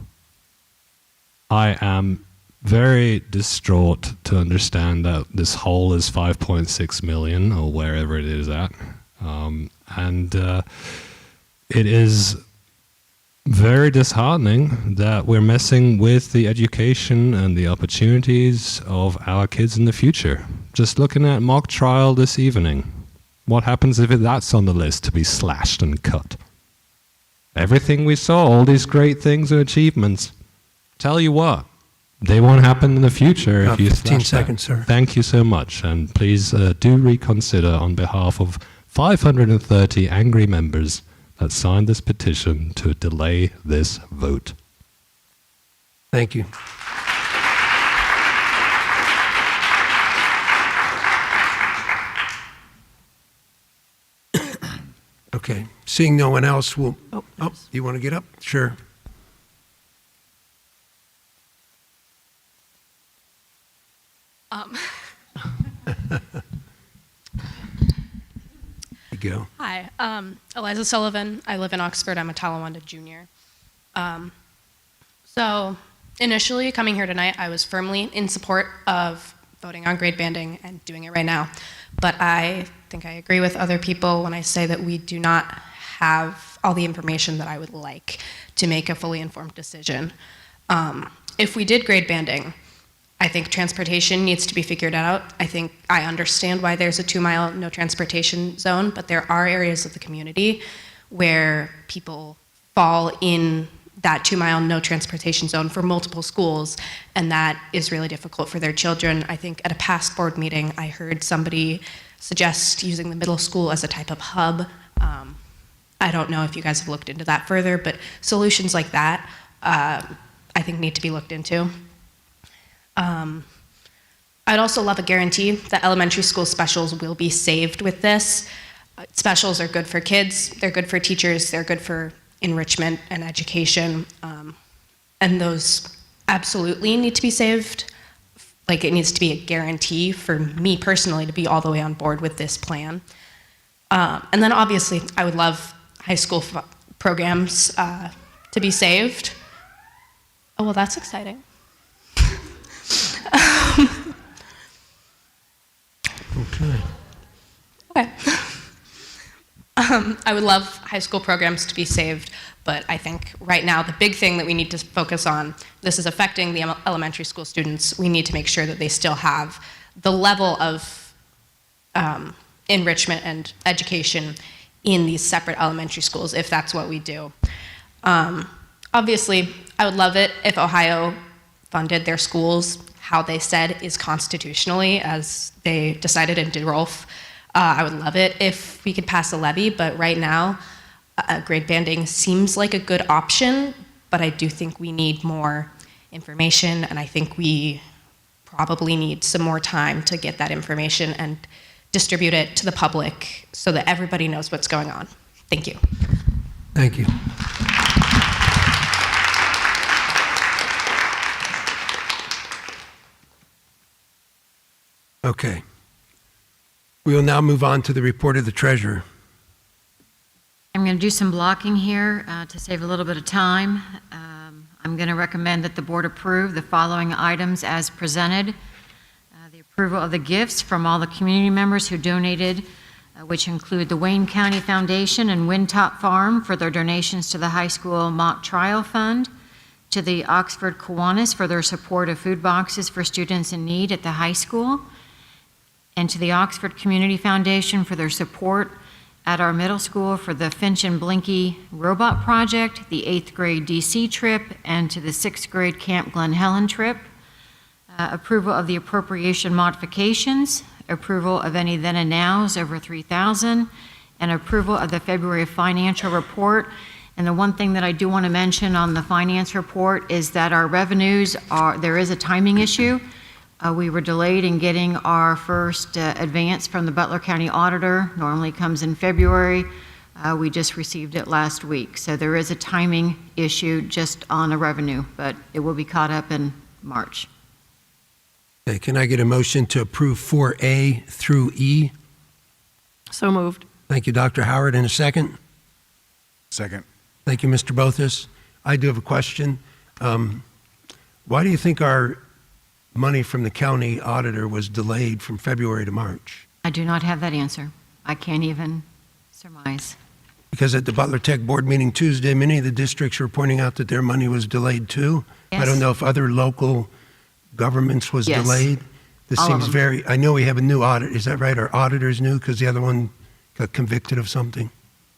am very distraught to understand that this hole is 5.6 million, or wherever it is at. It is very disheartening that we're messing with the education and the opportunities of our kids in the future. Just looking at mock trial this evening, what happens if that's on the list to be slashed and cut? Everything we saw, all these great things and achievements, tell you what, they won't happen in the future if you 15 slash seconds, that. sir. Thank you so much, and please do reconsider on behalf of 530 angry members that signed this petition to delay this vote. Thank you. Okay, seeing no one else, we'll... Oh, you want to get up? Sure. You go. Hi, Eliza Sullivan. I live in Oxford. I'm a Talawanda junior. So initially coming here tonight, I was firmly in support of voting on grade banding and doing it right now. But I think I agree with other people when I say that we do not have all the information that I would like to make a fully informed decision. If we did grade banding, I think transportation needs to be figured out. I think I understand why there's a 2-mile no transportation zone, but there are areas of the community where people fall in that 2-mile no transportation zone for multiple schools, and that is really difficult for their children. I think at a past board meeting, I heard somebody suggest using the middle school as a type of hub. I don't know if you guys have looked into that further, but solutions like that I think need to be looked into. I'd also love a guarantee that elementary school specials will be saved with this. Specials are good for kids, they're good for teachers, they're good for enrichment and education, and those absolutely need to be saved. Like, it needs to be a guarantee for me personally to be all the way on board with this plan. And then obviously, I would love high school programs to be saved. Oh, well, that's exciting. Okay. Okay. I would love high school programs to be saved, but I think right now the big thing that we need to focus on, this is affecting the elementary school students. We need to make sure that they still have the level of enrichment and education in these separate elementary schools, if that's what we do. Obviously, I would love it if Ohio funded their schools how they said is constitutionally, as they decided in DeRolf. I would love it if we could pass a levy, but right now, grade banding seems like a good option, but I do think we need more information, and I think we probably need some more time to get that information and distribute it to the public so that everybody knows what's going on. Thank you. Thank you. Okay. We will now move on to the report of the treasurer. I'm going to do some blocking here to save a little bit of time. I'm going to recommend that the board approve the following items as presented. The approval of the gifts from all the community members who donated, which include the Wayne County Foundation and Windtop Farm for their donations to the high school mock trial fund, to the Oxford Kiwanis for their support of food boxes for students in need at the high school, and to the Oxford Community Foundation for their support at our middle school for the Finch and Blinky robot project, the 8th grade DC trip, and to the 6th grade Camp Glen Helen trip. Approval of the appropriation modifications, approval of any then and nows over $3,000, and approval of the February financial report. And the one thing that I do want to mention on the finance report is that our revenues there is a timing issue. We were delayed in getting our first advance from the Butler County Auditor. Normally comes in February. We just received it last week. So there is a timing issue just on a revenue, but it will be caught up in March. Okay, can I get a motion to approve 4A through E? So moved. Thank you, Dr. Howard. In a second? Second. Thank you, Mr. Bothus. I do have a question. Why do you think our money from the county auditor was delayed from February to March? I do not have that answer. I can't even surmise. Because at the Butler Tech Board meeting Tuesday, many of the districts were pointing out that their money was delayed too. Yes. I don't know if other local governments was Yes. delayed. This All of seems them. I know we have a new audit, is that right? Our auditor's new because the other one got convicted of something,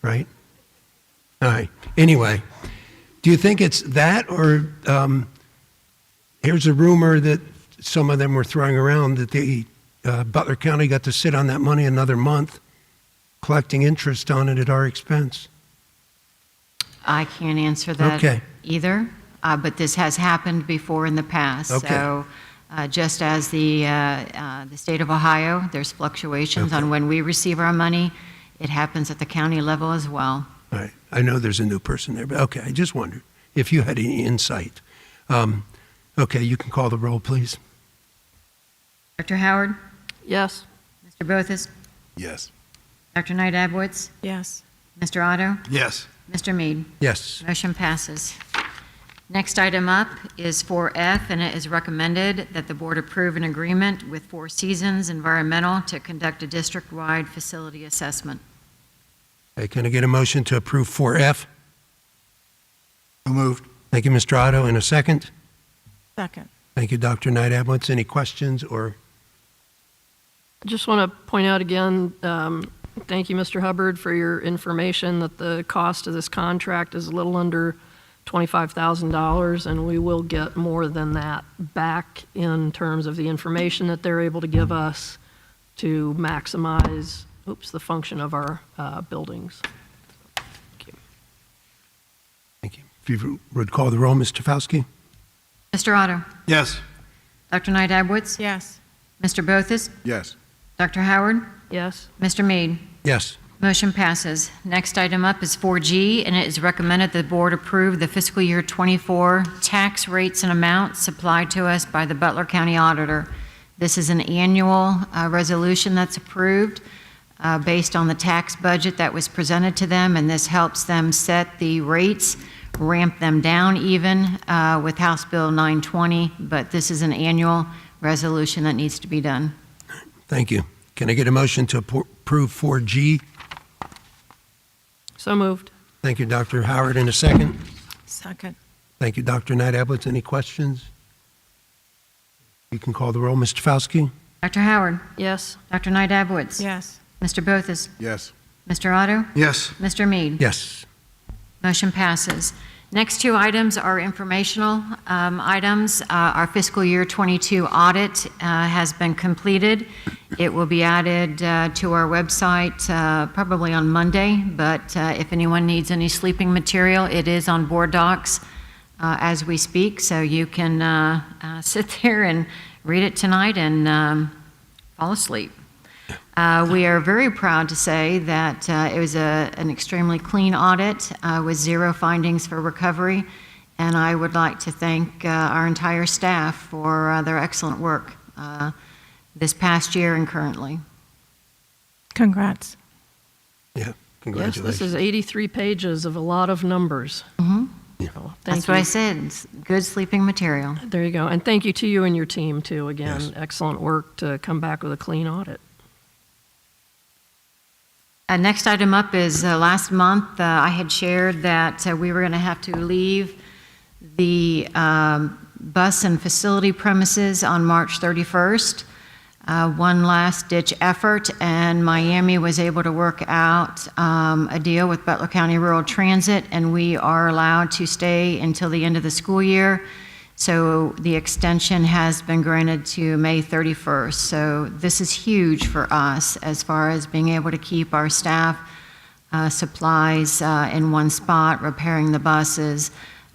right? All right. Anyway, do you think it's that, or here's a rumor that some of them were throwing around that the Butler County got to sit on that money another month, collecting interest on it at our expense? I can't answer that Okay. either, but this has happened before in the past. Okay. So just as the state of Ohio, there's fluctuations on when we receive our money. It happens at the county level as well. All right. I know there's a new person there, but okay, I just wondered if you had any insight. Okay, you can call the roll, please. Dr. Howard? Yes. Mr. Bothus? Yes. Dr. Knight Abwitz? Yes. Mr. Otto? Yes. Mr. Mead? Yes. Motion passes. Next item up is 4F, and it is recommended that the board approve an agreement with Four Seasons Environmental to conduct a district-wide facility assessment. Okay, can I get a motion to approve 4F? So moved. Thank you, Mr. Otto. In a second? Second. Thank you, Dr. Knight Abwitz. Any questions or? I just want to point out again, thank you, Mr. Hubbard, for your information that the cost of this contract is a little under $25,000, and we will get more than that back in terms of the information that they're able to give us to maximize, the function of our buildings. Thank you. If you would call the roll, Ms. Tofowski? Mr. Otto? Yes. Dr. Knight Abwitz? Yes. Mr. Bothus? Yes. Dr. Howard? Yes. Mr. Mead? Yes. Motion passes. Next item up is 4G, and it is recommended the board approve the fiscal year '24 tax rates and amounts supplied to us by the Butler County Auditor. This is an annual resolution that's approved based on the tax budget that was presented to them, and this helps them set the rates, ramp them down even with House Bill 920, but this is an annual resolution that needs to be done. Thank you. Can I get a motion to approve 4G? So moved. Thank you, Dr. Howard. In a second? Second. Thank you, Dr. Knight Abwitz. Any questions? You can call the roll, Ms. Tofowski? Dr. Howard? Yes. Dr. Knight Abwitz? Yes. Mr. Bothus? Yes. Mr. Otto? Yes. Mr. Mead? Yes. Motion passes. Next two items are informational items. Our fiscal year '22 audit has been completed. It will be added to our website probably on Monday, but if anyone needs any sleeping material, it is on board docs as we speak, so you can sit there and read it tonight and fall asleep. We are very proud to say that it was an extremely clean audit with zero findings for recovery, and I would like to thank our entire staff for their excellent work this past year and currently. Congrats. Yeah, Yes, congratulations. this is 83 pages of a lot of numbers. Mm-hmm. So, That's what I said, it's good sleeping material. There you go. And thank you to you and your team, too. Again, Yes. excellent work to come back with a clean audit. Next item up is last month, I had shared that we were going to have to leave the bus and facility premises on March 31st. One last ditch effort, and Miami was able to work out a deal with Butler County Rural Transit, and we are allowed to stay until the end of the school year. So the extension has been granted to May 31st. So this is huge for us as far as being able to keep our staff supplies in one spot, repairing the buses,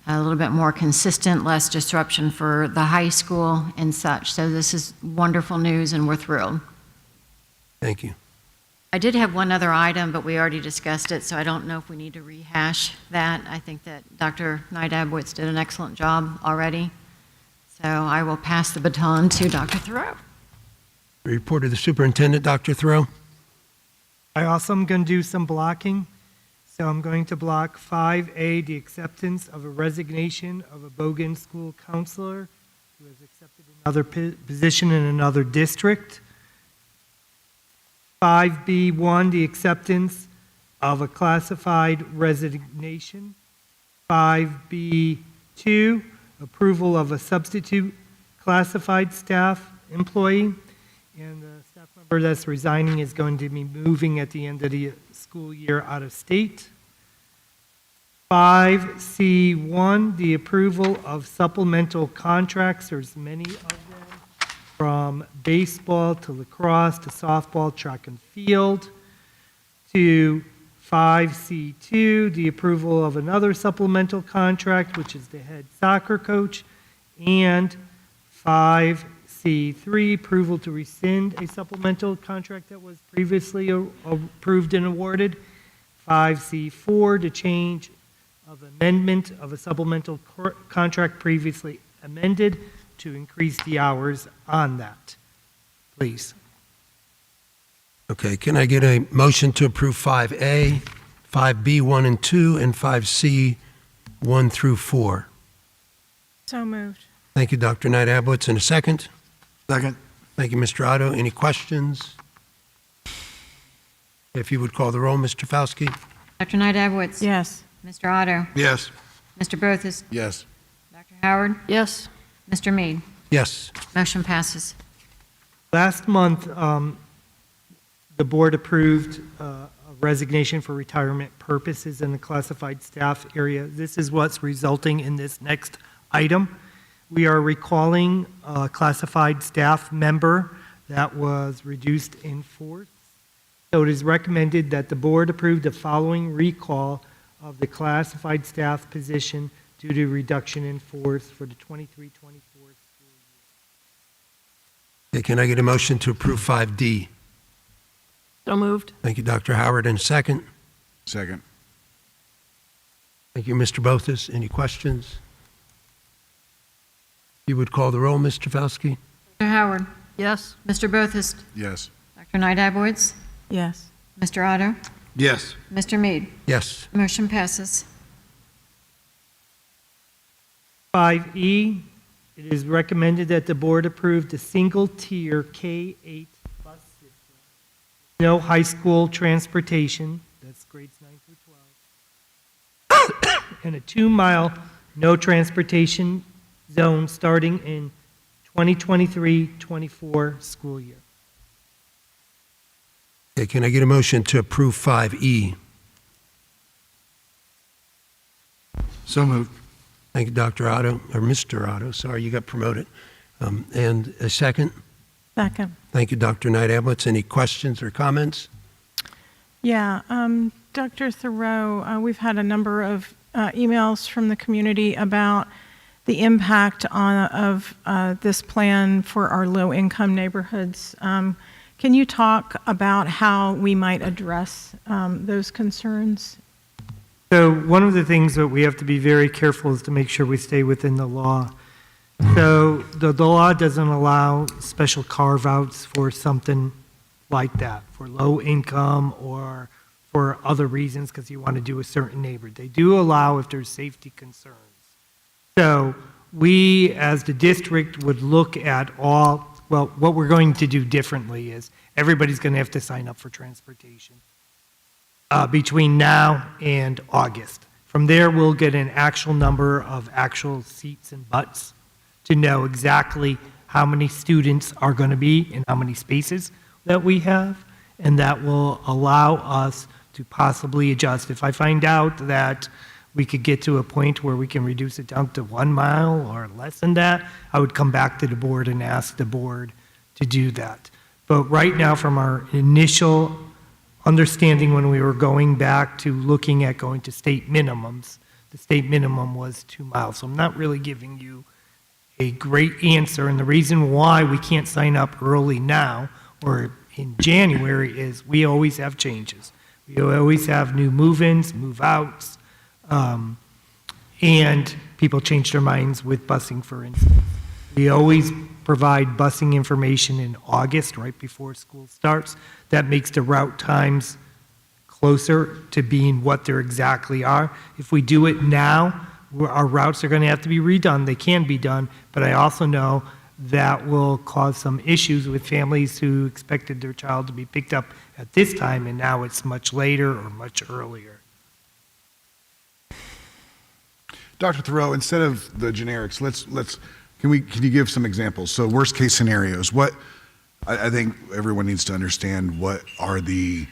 a little bit more consistent, less disruption for the high school and such. So this is wonderful news, and we're thrilled. Thank you. I did have one other item, but we already discussed it, so I don't know if we need to rehash that. I think that Dr. Knight-Abwitz did an excellent job already. So I will pass the baton to Dr. Thoreau. Report of the superintendent, Dr. Thoreau. I also am going to do some blocking. So I'm going to block 5A, the acceptance of a resignation of a Bogan school counselor who has accepted another position in another district. 5B1, the acceptance of a classified resignation. 5B2, approval of a substitute classified staff employee. And the staff member that's resigning is going to be moving at the end of the school year out of state. 5C1, the approval of supplemental contracts. There's many of them, from baseball to lacrosse to softball, track and field. To 5C2, the approval of another supplemental contract, which is the head soccer coach. And 5C3, approval to rescind a supplemental contract that was previously approved and awarded. 5C4, to change of amendment of a supplemental contract previously amended to increase the hours on that. Please. Okay, can I get a motion to approve 5A, 5B 1 and 2, and 5C 1 through 4? So moved. Thank you, Dr. Knight-Abwitz. In a second? Second. Thank you, Mr. Otto. Any questions? If you would call the roll, Mr. Fauski. Dr. Knight-Abwitz? Yes. Mr. Otto? Yes. Mr. Brothus? Yes. Dr. Howard? Yes. Mr. Mead? Yes. Motion passes. Last month, the board approved a resignation for retirement purposes in the classified staff area. This is what's resulting in this next item. We are recalling a classified staff member that was reduced in force. So it is recommended that the board approve the following recall of the classified staff position due to reduction in force for the 23-24 school year. Okay, can I get a motion to approve 5D? So moved. Thank you, Dr. Howard. And a second? Second. Thank you, Mr. Bothus. Any questions? You would call the roll, Mr. Fauski? Dr. Howard? Yes. Mr. Brothus? Yes. Dr. Knight-Abwitz? Yes. Mr. Otto? Yes. Mr. Mead? Yes. Motion passes. 5E, it is recommended that the board approve the single-tier K-8 bus system. No high school transportation, that's grades 9 through 12, and a 2-mile no transportation zone starting in 2023-24 school year. Okay, can I get a motion to approve 5E? So moved. Thank you, Dr. Otto, or Mr. Otto. Sorry, you got promoted. And a second? Second. Thank you, Dr. Knight-Abwitz. Any questions or comments? Yeah, Dr. Thoreau, we've had a number of emails from the community about the impact of this plan for our low-income neighborhoods. Can you talk about how we might address those concerns? So one of the things that we have to be very careful is to make sure we stay within the law. So the law doesn't allow special carve-outs for something like that, for low income or for other reasons because you want to do a certain neighborhood. They do allow if there's safety concerns. So we, as the district, would look at all, well, what we're going to do differently is everybody's going to have to sign up for transportation between now and August. From there, we'll get an actual number of actual seats and butts to know exactly how many students are going to be and how many spaces that we have, and that will allow us to possibly adjust. If I find out that we could get to a point where we can reduce it down to 1 mile or less than that, I would come back to the board and ask the board to do that. But right now, from our initial understanding when we were going back to looking at going to state minimums, the state minimum was 2 miles. So I'm not really giving you a great answer. And the reason why we can't sign up early now or in January is we always have changes. We always have new move-ins, move-outs, and people change their minds with busing, for instance. We always provide busing information in August, right before school starts. That makes the route times closer to being what they exactly are. If we do it now, our routes are going to have to be redone. They can be done, but I also know that will cause some issues with families who expected their child to be picked up at this time, and now it's much later or much earlier. Dr. Thoreau, instead of the generics, can you give some examples? So worst case scenarios, I think everyone needs to understand what are the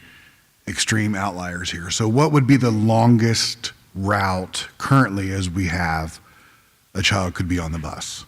extreme outliers here. So what would be the longest route currently as we have a child could be on the bus?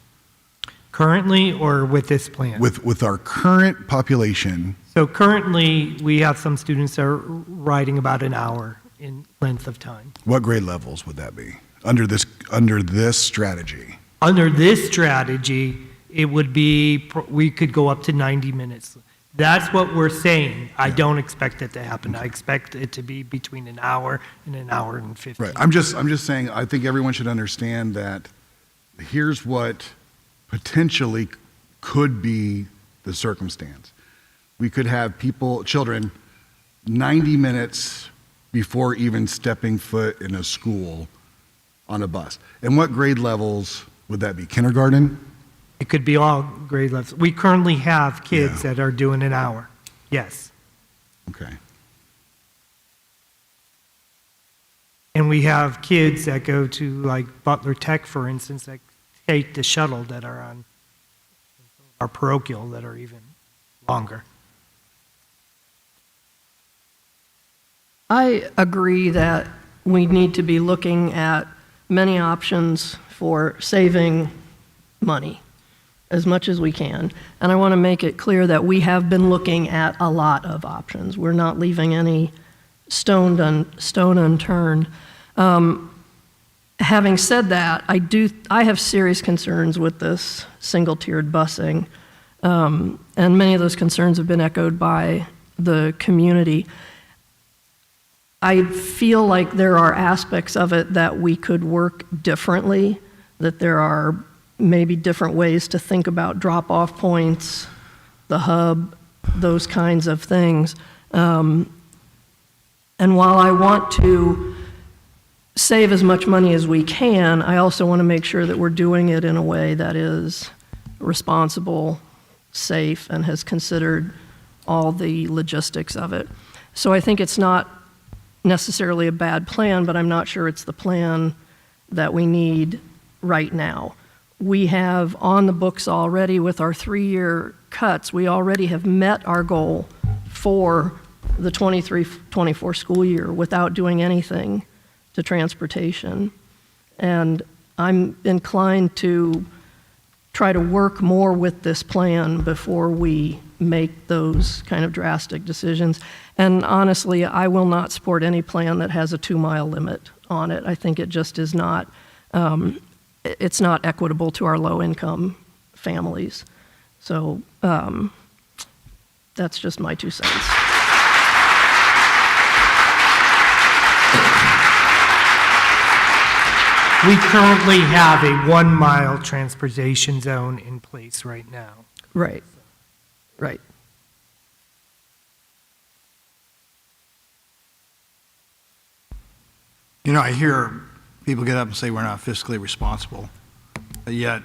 Currently or with this plan? With our current population. So currently, we have some students that are riding about an hour in length of time. What grade levels would that be under this strategy? Under this strategy, it would be, we could go up to 90 minutes. That's what we're saying. I don't expect it to happen. I expect it to be between an hour and an hour and 15. Right. I'm just saying, I think everyone should understand that here's what potentially could be the circumstance. We could have children 90 minutes before even stepping foot in a school on a bus. And what grade levels would that be? Kindergarten? It could be all grade levels. We currently have kids that are doing an hour. Yes. Okay. And we have kids that go to like Butler Tech, for instance, that take the shuttle that are on our parochial that are even longer. I agree that we need to be looking at many options for saving money as much as we can. And I want to make it clear that we have been looking at a lot of options. We're not leaving any stone unturned. Having said that, I have serious concerns with this single-tiered busing, and many of those concerns have been echoed by the community. I feel like there are aspects of it that we could work differently, that there are maybe different ways to think about drop-off points, the hub, those kinds of things. And while I want to save as much money as we can, I also want to make sure that we're doing it in a way that is responsible, safe, and has considered all the logistics of it. So I think it's not necessarily a bad plan, but I'm not sure it's the plan that we need right now. We have on the books already with our 3-year cuts, we already have met our goal for the 23-24 school year without doing anything to transportation. And I'm inclined to try to work more with this plan before we make those kind of drastic decisions. And honestly, I will not support any plan that has a 2-mile limit on it. I think it just is not, it's not equitable to our low-income families. So that's just my 2 cents. We currently have a 1-mile transportation zone in place right now. Right, right. You know, I hear people get up and say we're not fiscally responsible, but yet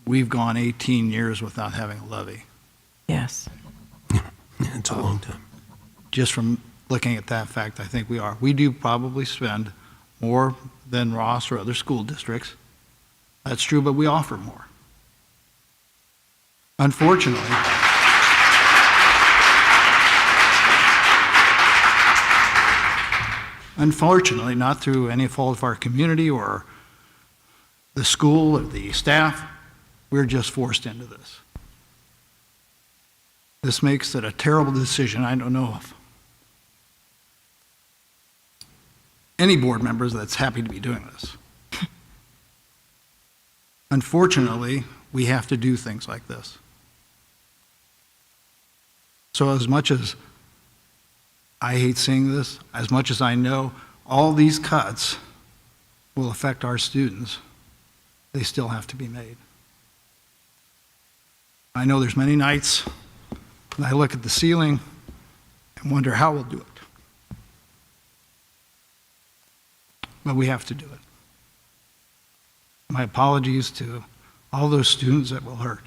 we've gone 18 years without having a levy. Yes. It's a long time. Just from looking at that fact, I think we are. We do probably spend more than Ross or other school districts. That's true, but we offer more. Unfortunately, not through any fault of our community or the school or the staff, we're just forced into this. This makes it a terrible decision. I don't know of any board members that's happy to be doing this. Unfortunately, we have to do things like this. So as much as I hate seeing this, as much as I know all these cuts will affect our students, they still have to be made. I know there's many nights when I look at the ceiling and wonder how we'll do it. But we have to do it. My apologies to all those students that will hurt.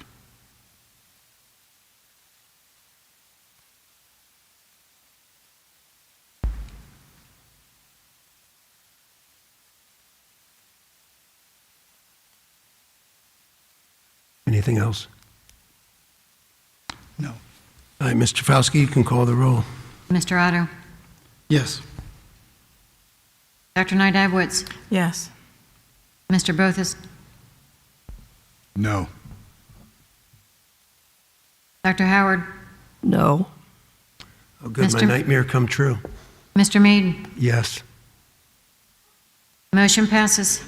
Anything else? No. All right, Mr. Trafalski, you can call the roll. Mr. Otto? Yes. Dr. Knight Abwitz? Yes. Mr. Bothus? No. Dr. Howard? No. Oh, good, my Mr. nightmare come true. Mr. Mead? Yes. Motion passes.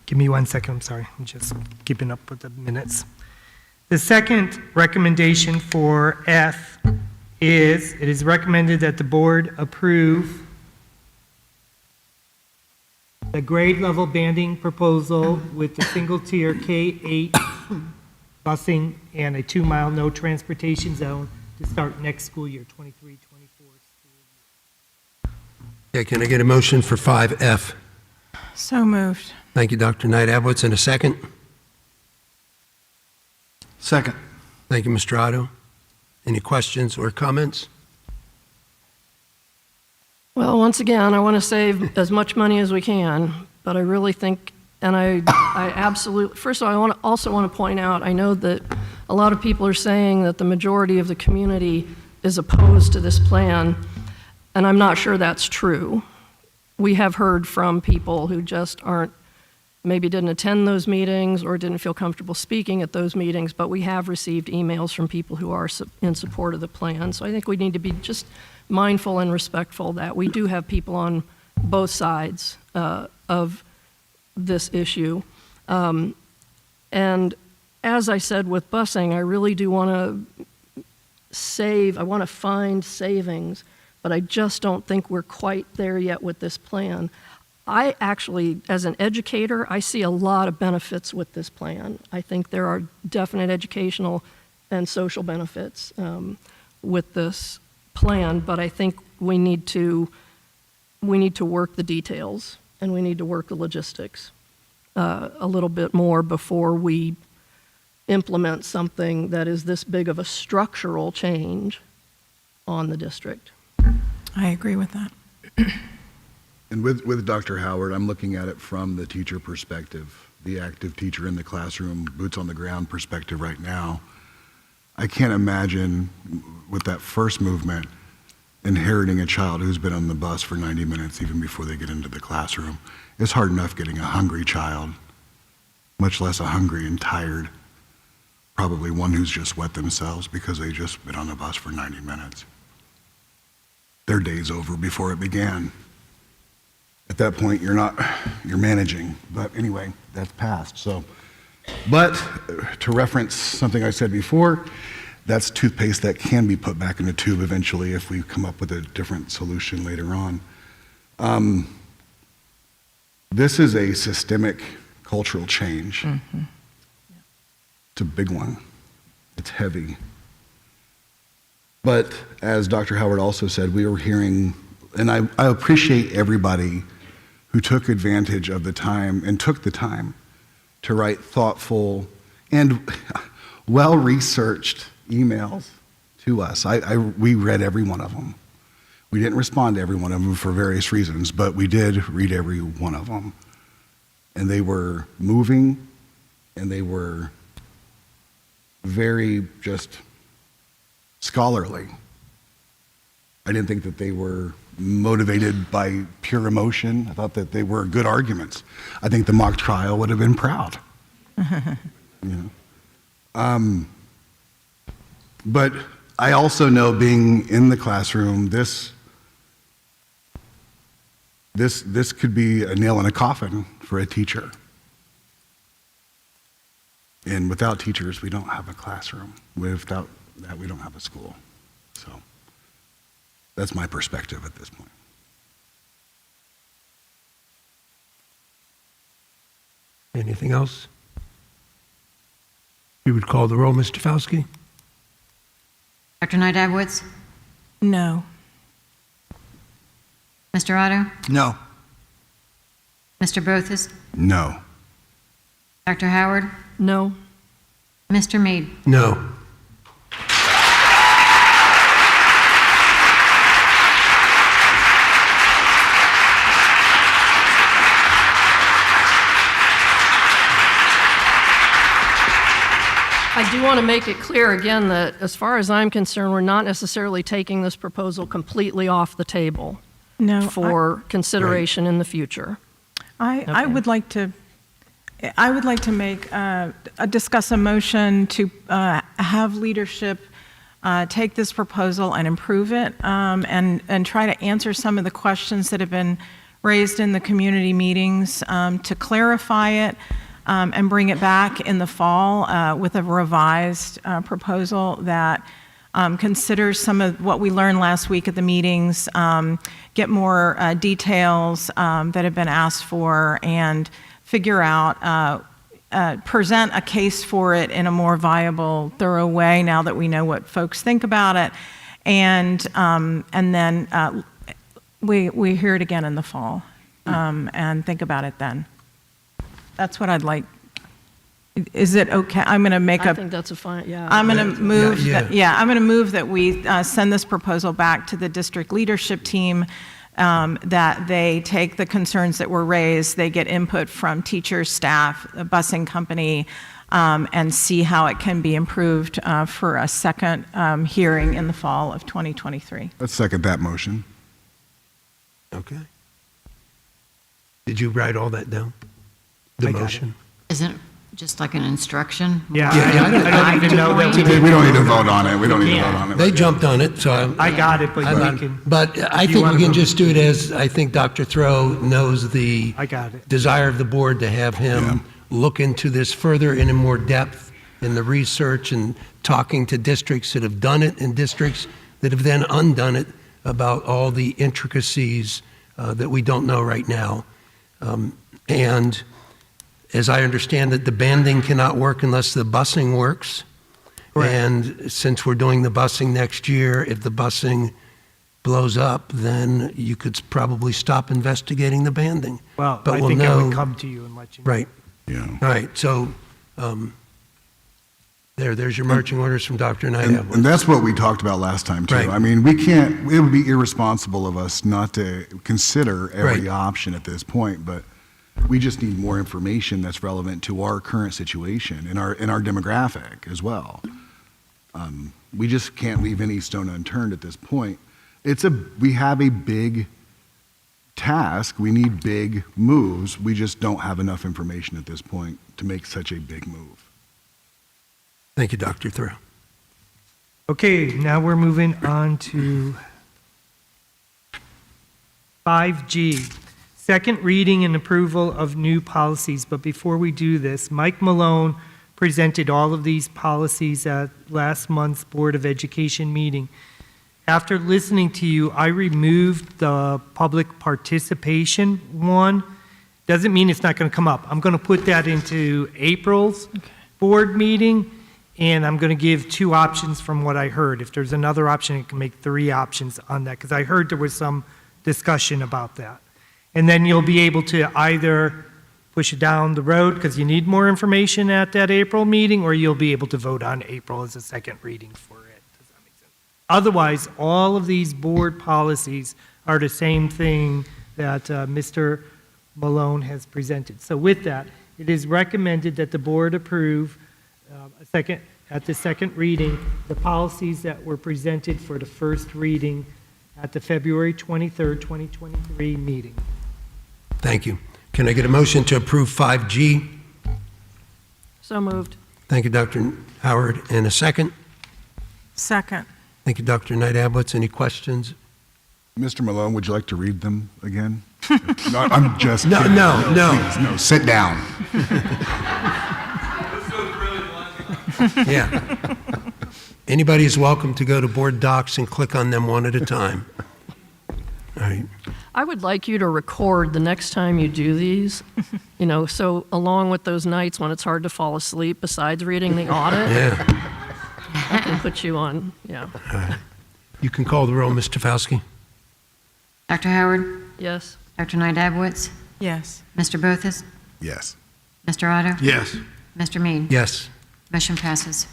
Give me 1 second, I'm sorry. I'm just keeping up with the minutes. The second recommendation for F is, it is recommended that the board approve the grade level banding proposal with the single tier K-8 busing and a 2-mile no transportation zone to start next school year, 23-24. Yeah, can I get a motion for 5F? So moved. Thank you, Dr. Knight Abwitz. And a second? Second. Thank you, Mr. Otto. Any questions or comments? Well, once again, I want to save as much money as we can, but I really think, and I absolutely, first of all, I also want to point out, I know that a lot of people are saying that the majority of the community is opposed to this plan, and I'm not sure that's true. We have heard from people who just aren't, maybe didn't attend those meetings or didn't feel comfortable speaking at those meetings, but we have received emails from people who are in support of the plan. So I think we need to be just mindful and respectful that we do have people on both sides of this issue. And as I said with busing, I really do want to save, I want to find savings, but I just don't think we're quite there yet with this plan. I actually, as an educator, I see a lot of benefits with this plan. I think there are definite educational and social benefits with this plan, but I think we need to work the details and we need to work the logistics a little bit more before we implement something that is this big of a structural change on the district. I agree with that. And with Dr. Howard, I'm looking at it from the teacher perspective, the active teacher in the classroom, boots on the ground perspective right now. I can't imagine with that first movement inheriting a child who's been on the bus for 90 minutes even before they get into the classroom. It's hard enough getting a hungry child, much less a hungry and tired, probably one who's just wet themselves because they've just been on the bus for 90 minutes. Their day's over before it began. At that point, you're managing. But anyway, that's past. So, but to reference something I said before, that's toothpaste that can be put back in the tube eventually if we come up with a different solution later on. This is a systemic cultural change. Mm-hmm. It's a big one. It's heavy. But as Dr. Howard also said, we were hearing, and I appreciate everybody who took advantage of the time and took the time to write thoughtful and well-researched emails to us. We read every one of them. We didn't respond to every one of them for various reasons, but we did read every one of them. And they were moving, and they were very just scholarly. I didn't think that they were motivated by pure emotion. I thought that they were good arguments. I think the mock trial would have been proud. But I also know, being in the classroom, this could be a nail in a coffin for a teacher. And without teachers, we don't have a classroom. Without that, we don't have a school. So that's my perspective at this point. Anything else? You would call the roll, Mr. Fauski? Dr. Nydabwitz? No. Mr. Otto? No. Mr. Bothus? No. Dr. Howard? No. Mr. Mead? No. I do want to make it clear again that, as far as I'm concerned, we're not necessarily taking this proposal completely off the table for consideration in the future. I would like to make discuss a motion to have leadership take this proposal and improve it, and try to answer some of the questions that have been raised in the community meetings, to clarify it, and bring it back in the fall with a revised proposal that considers some of what we learned last week at the meetings, get more details that have been asked for, and figure out, present a case for it in a more viable, thorough way now that we know what folks think about it. And then we hear it again in the fall, and think about it then. That's what I'd like. Is it okay? I'm going to make I think that's a fine, yeah. I'm going to move. I'm going to move that we send this proposal back to the district leadership team, that they take the concerns that were raised, they get input from teachers, staff, the busing company, and see how it can be improved for a second hearing in the fall of 2023. Let's second that motion. Okay. Did you write all that down? The motion? Isn't it just like an instruction? Yeah, I don't even know that We don't need to vote on it. We don't need to vote on it. They jumped on it, so I got it, but you can. But I think we can just do it as, I think Dr. Throw knows the I got it. desire of the board to have him look into this further and in more depth in the research and talking to districts that have done it and districts that have then undone it about all the intricacies that we don't know right now. And as I understand it, the banding cannot work unless the busing works. Right. And since we're doing the busing next year, if the busing blows up, then you could probably stop investigating the banding. Well, but I we'll think know, I would come to you and let you know. Right. Yeah. All right. So there's your marching orders from Dr. Nydabwitz. And that's what we talked about last time, too. Right. I mean, it would be irresponsible of us not to consider every option at this point, but we just need more information that's relevant to our current situation and our demographic as well. We just can't leave any stone unturned at this point. We have a big task. We need big moves. We just don't have enough information at this point to make such a big move. Thank you, Dr. Thoreau. Okay, now we're moving on to 5G. Second reading and approval of new policies. But before we do this, Mike Malone presented all of these policies at last month's Board of Education meeting. After listening to you, I removed the public participation one. Doesn't mean it's not going to come up. I'm going to put that into April's board meeting, And I'm going to give 2 options from what I heard. If there's another option, I can make 3 options on that, because I heard there was some discussion about that. And then you'll be able to either push it down the road because you need more information at that April meeting, or you'll be able to vote on April as a second reading for it. Does that make sense? Otherwise, all of these board policies are the same thing that Mr. Malone has presented. So with that, it is recommended that the board approve at the second reading, the policies that were presented for the first reading at the February 23rd, 2023 meeting. Thank you. Can I get a motion to approve 5G? So moved. Thank you, Dr. Howard. And a second? Second. Thank you, Dr. Knight Ablitz. Any questions? Mr. Malone, would you like to read them again? No, I'm just No, kidding. no. Please, no, sit down. Yeah. Anybody is welcome to go to board docs and click on them one at a time. All right. I would like you to record the next time you do these, so along with those nights when it's hard to fall asleep, besides reading the audit, Yeah. I can put you on, yeah. All right. You can call the roll, Ms. Tafowski. Dr. Howard? Yes. Dr. Knight Abowitz? Yes. Mr. Bothus? Yes. Mr. Otto? Yes. Mr. Mean? Yes. Motion passes.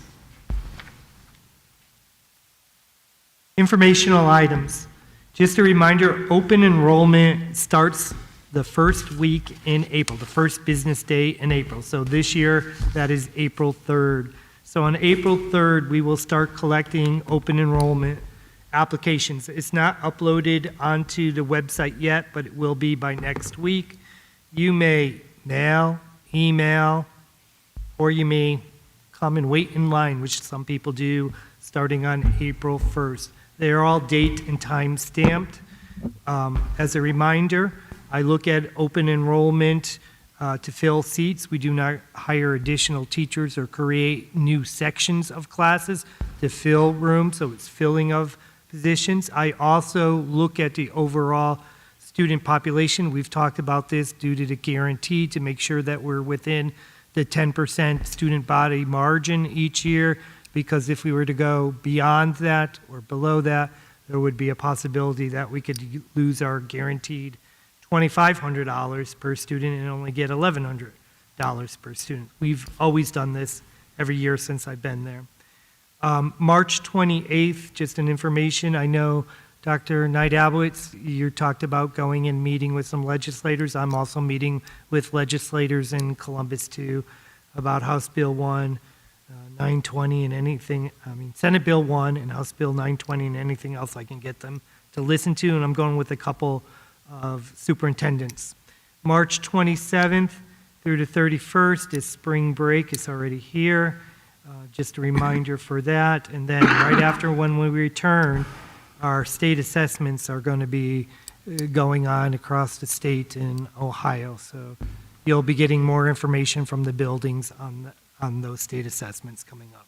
Informational items. Just a reminder, open enrollment starts the first week in April, the first business day in April. So this year, that is April 3rd. So on April 3rd, we will start collecting open enrollment applications. It's not uploaded onto the website yet, but it will be by next week. You may mail, email, or you may come and wait in line, which some people do, starting on April 1st. They are all date and time stamped. As a reminder, I look at open enrollment to fill seats. We do not hire additional teachers or create new sections of classes to fill rooms, so it's filling of positions. I also look at the overall student population. We've talked about this due to the guarantee to make sure that we're within the 10% student body margin each year, because if we were to go beyond that or below that, there would be a possibility that we could lose our guaranteed $2,500 per student and only get $1,100 per student. We've always done this every year since I've been there. March 28th, just an information, I know Dr. Knight Abowitz, you talked about going and meeting with some legislators. I'm also meeting with legislators in Columbus too about House Bill 1, 920 and anything, Senate Bill 1 and House Bill 920 and anything else I can get them to listen to, and I'm going with a couple of superintendents. March 27th through the 31st is spring break. It's already here. Just a reminder for that. And then right after when we return, our state assessments are going to be going on across the state in Ohio. So you'll be getting more information from the buildings on those state assessments coming up.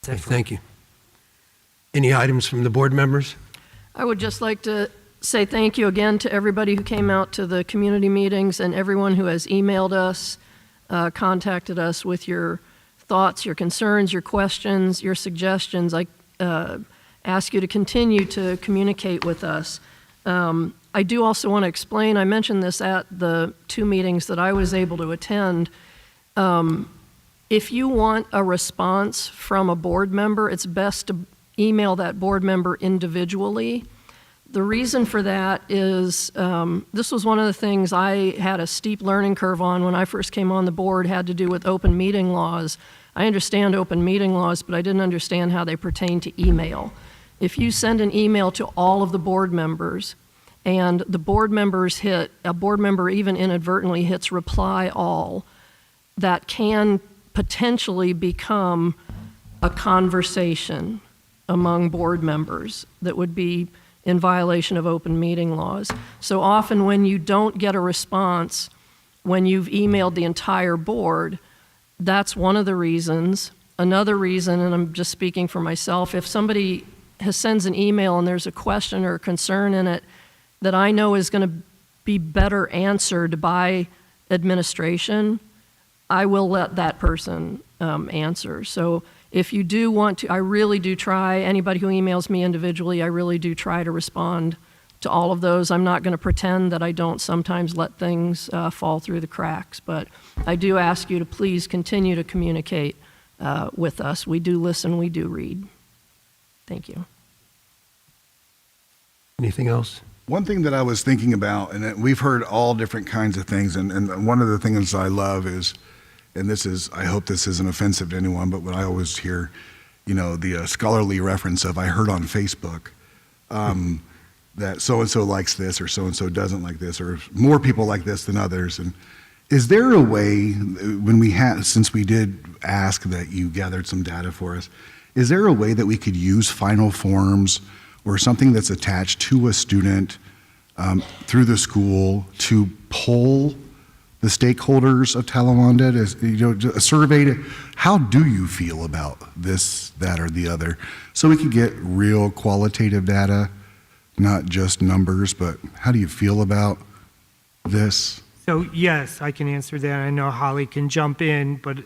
Okay, thank you. Any items from the board members? I would just like to say thank you again to everybody who came out to the community meetings and everyone who has emailed us, contacted us with your thoughts, your concerns, your questions, your suggestions. I ask you to continue to communicate with us. I do also want to explain, I mentioned this at the 2 meetings that I was able to attend. If you want a response from a board member, it's best to email that board member individually. The reason for that is this was one of the things I had a steep learning curve on when I first came on the board, had to do with open meeting laws. I understand open meeting laws, but I didn't understand how they pertain to email. If you send an email to all of the board members and the board members a board member even inadvertently hits reply all, that can potentially become a conversation among board members that would be in violation of open meeting laws. So often when you don't get a response, when you've emailed the entire board, that's one of the reasons. Another reason, and I'm just speaking for myself, if somebody sends an email and there's a question or a concern in it that I know is going to be better answered by administration, I will let that person answer. So if you do want to, I really do try, anybody who emails me individually, I really do try to respond to all of those. I'm not going to pretend that I don't sometimes let things fall through the cracks, but I do ask you to please continue to communicate with us. We do listen, we do read. Thank you. Anything else? One thing that I was thinking about, and we've heard all different kinds of things, and one of the things I love is, and this is, I hope this isn't offensive to anyone, but when I always hear, the scholarly reference of I heard on Facebook that so-and-so likes this or so-and-so doesn't like this, or more people like this than others. And is there a way, since we did ask that you gathered some data for us, is there a way that we could use final forms or something that's attached to a student through the school to poll the stakeholders of Talawanda, a survey to, how do you feel about this, that, or the other? So we could get real qualitative data, not just numbers, but how do you feel about this? So yes, I can answer that. I know Holly can jump in, but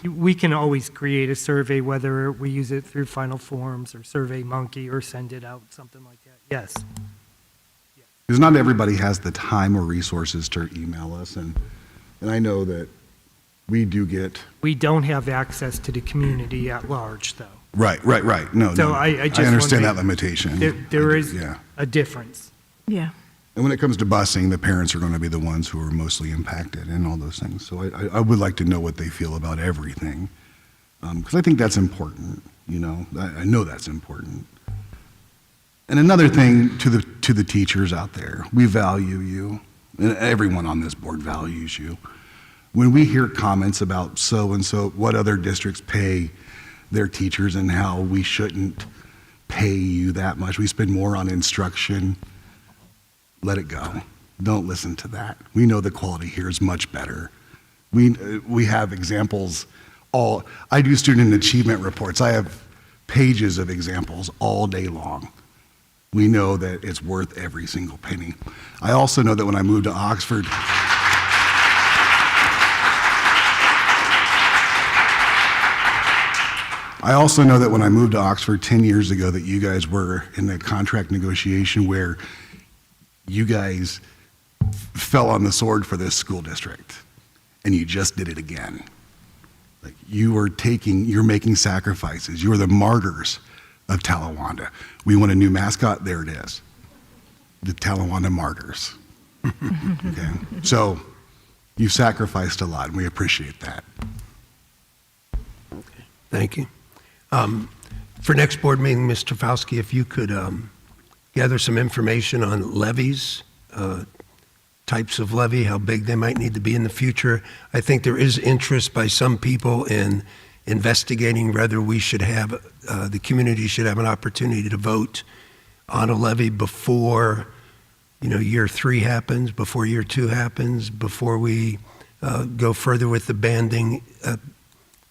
we can always create a survey, whether we use it through Final Forms or SurveyMonkey or send it out, something like that. Yes. Because not everybody has the time or resources to email us, and I know that we do get. We don't have access to the community at large, though. Right. No, So no. I just understand want that limitation. There is Yeah. a difference. Yeah. And when it comes to busing, the parents are going to be the ones who are mostly impacted and all those things. So I would like to know what they feel about everything, because I think that's important. I know that's important. And another thing to the teachers out there, we value you, and everyone on this board values you. When we hear comments about so-and-so, what other districts pay their teachers and how we shouldn't pay you that much, we spend more on instruction, let it go. Don't listen to that. We know the quality here is much better. We have examples I do student achievement reports. I have pages of examples all day long. We know that it's worth every single penny. I also know that when I moved to Oxford, I also know that when I moved to Oxford 10 years ago that you guys were in a contract negotiation where you guys fell on the sword for this school district, and you just did it again. Like you're making sacrifices. You are the martyrs of Talawanda. We want a new mascot, there it is. The Talawanda Martyrs. Okay. So you've sacrificed a lot, and we appreciate that. Thank you. For next board meeting, Mr. Fauski, if you could gather some information on levies, types of levy, how big they might need to be in the future. I think there is interest by some people in investigating whether we should have, the community should have an opportunity to vote on a levy before, year 3 happens, before year 2 happens, before we go further with the banding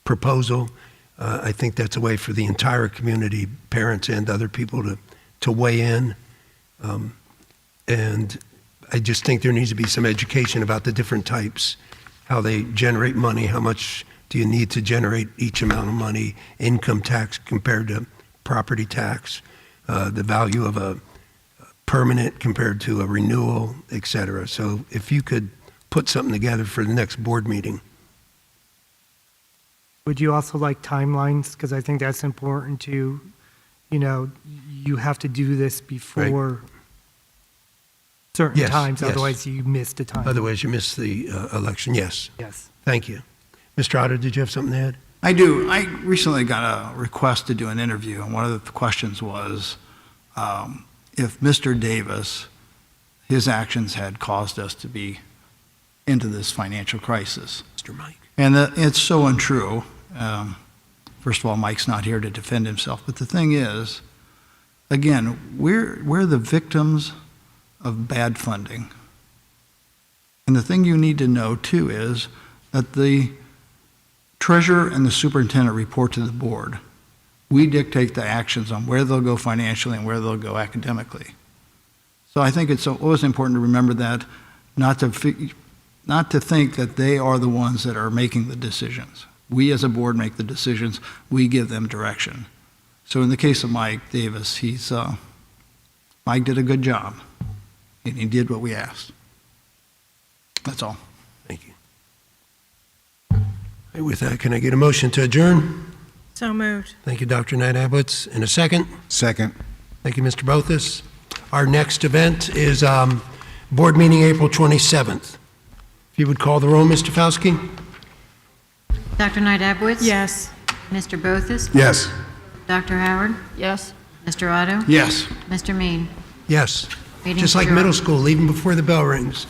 proposal. I think that's a way for the entire community, parents and other people, to weigh in. And I just think there needs to be some education about the different types, how they generate money, how much do you need to generate each amount of money, income tax compared to property tax, the value of a permanent compared to a renewal, et cetera. So if you could put something together for the next board meeting. Would you also like timelines? Because I think that's important too. You have to do this before certain Yes, times, yes. otherwise you miss the time. Otherwise you miss the election, yes. Yes. Thank you. Mr. Otter, did you have something to add? I do. I recently got a request to do an interview, and one of the questions was if Mr. Davis, his actions had caused us to be into this financial crisis. Mr. Mike. And it's so untrue. First of all, Mike's not here to defend himself, but the thing is, again, we're the victims of bad funding. And the thing you need to know, too, is that the treasurer and the superintendent report to the board. We dictate the actions on where they'll go financially and where they'll go academically. So I think it's always important to remember that, not to think that they are the ones that are making the decisions. We as a board make the decisions. We give them direction. So in the case of Mike Davis, Mike did a good job, and he did what we asked. That's all. Thank you. Hey, with that, can I get a motion to adjourn? So moved. Thank you, Dr. Knight Ablitz. In a second? Second. Thank you, Mr. Bothus. Our next event is board meeting April 27th. If you would call the roll, Mr. Fauski? Dr. Knight Abowitz? Yes. Mr. Bothus? Yes. Dr. Howard? Yes. Mr. Otto? Yes. Mr. Mean? Yes. Meeting Just like adjourned. middle school, leaving before the bell rings.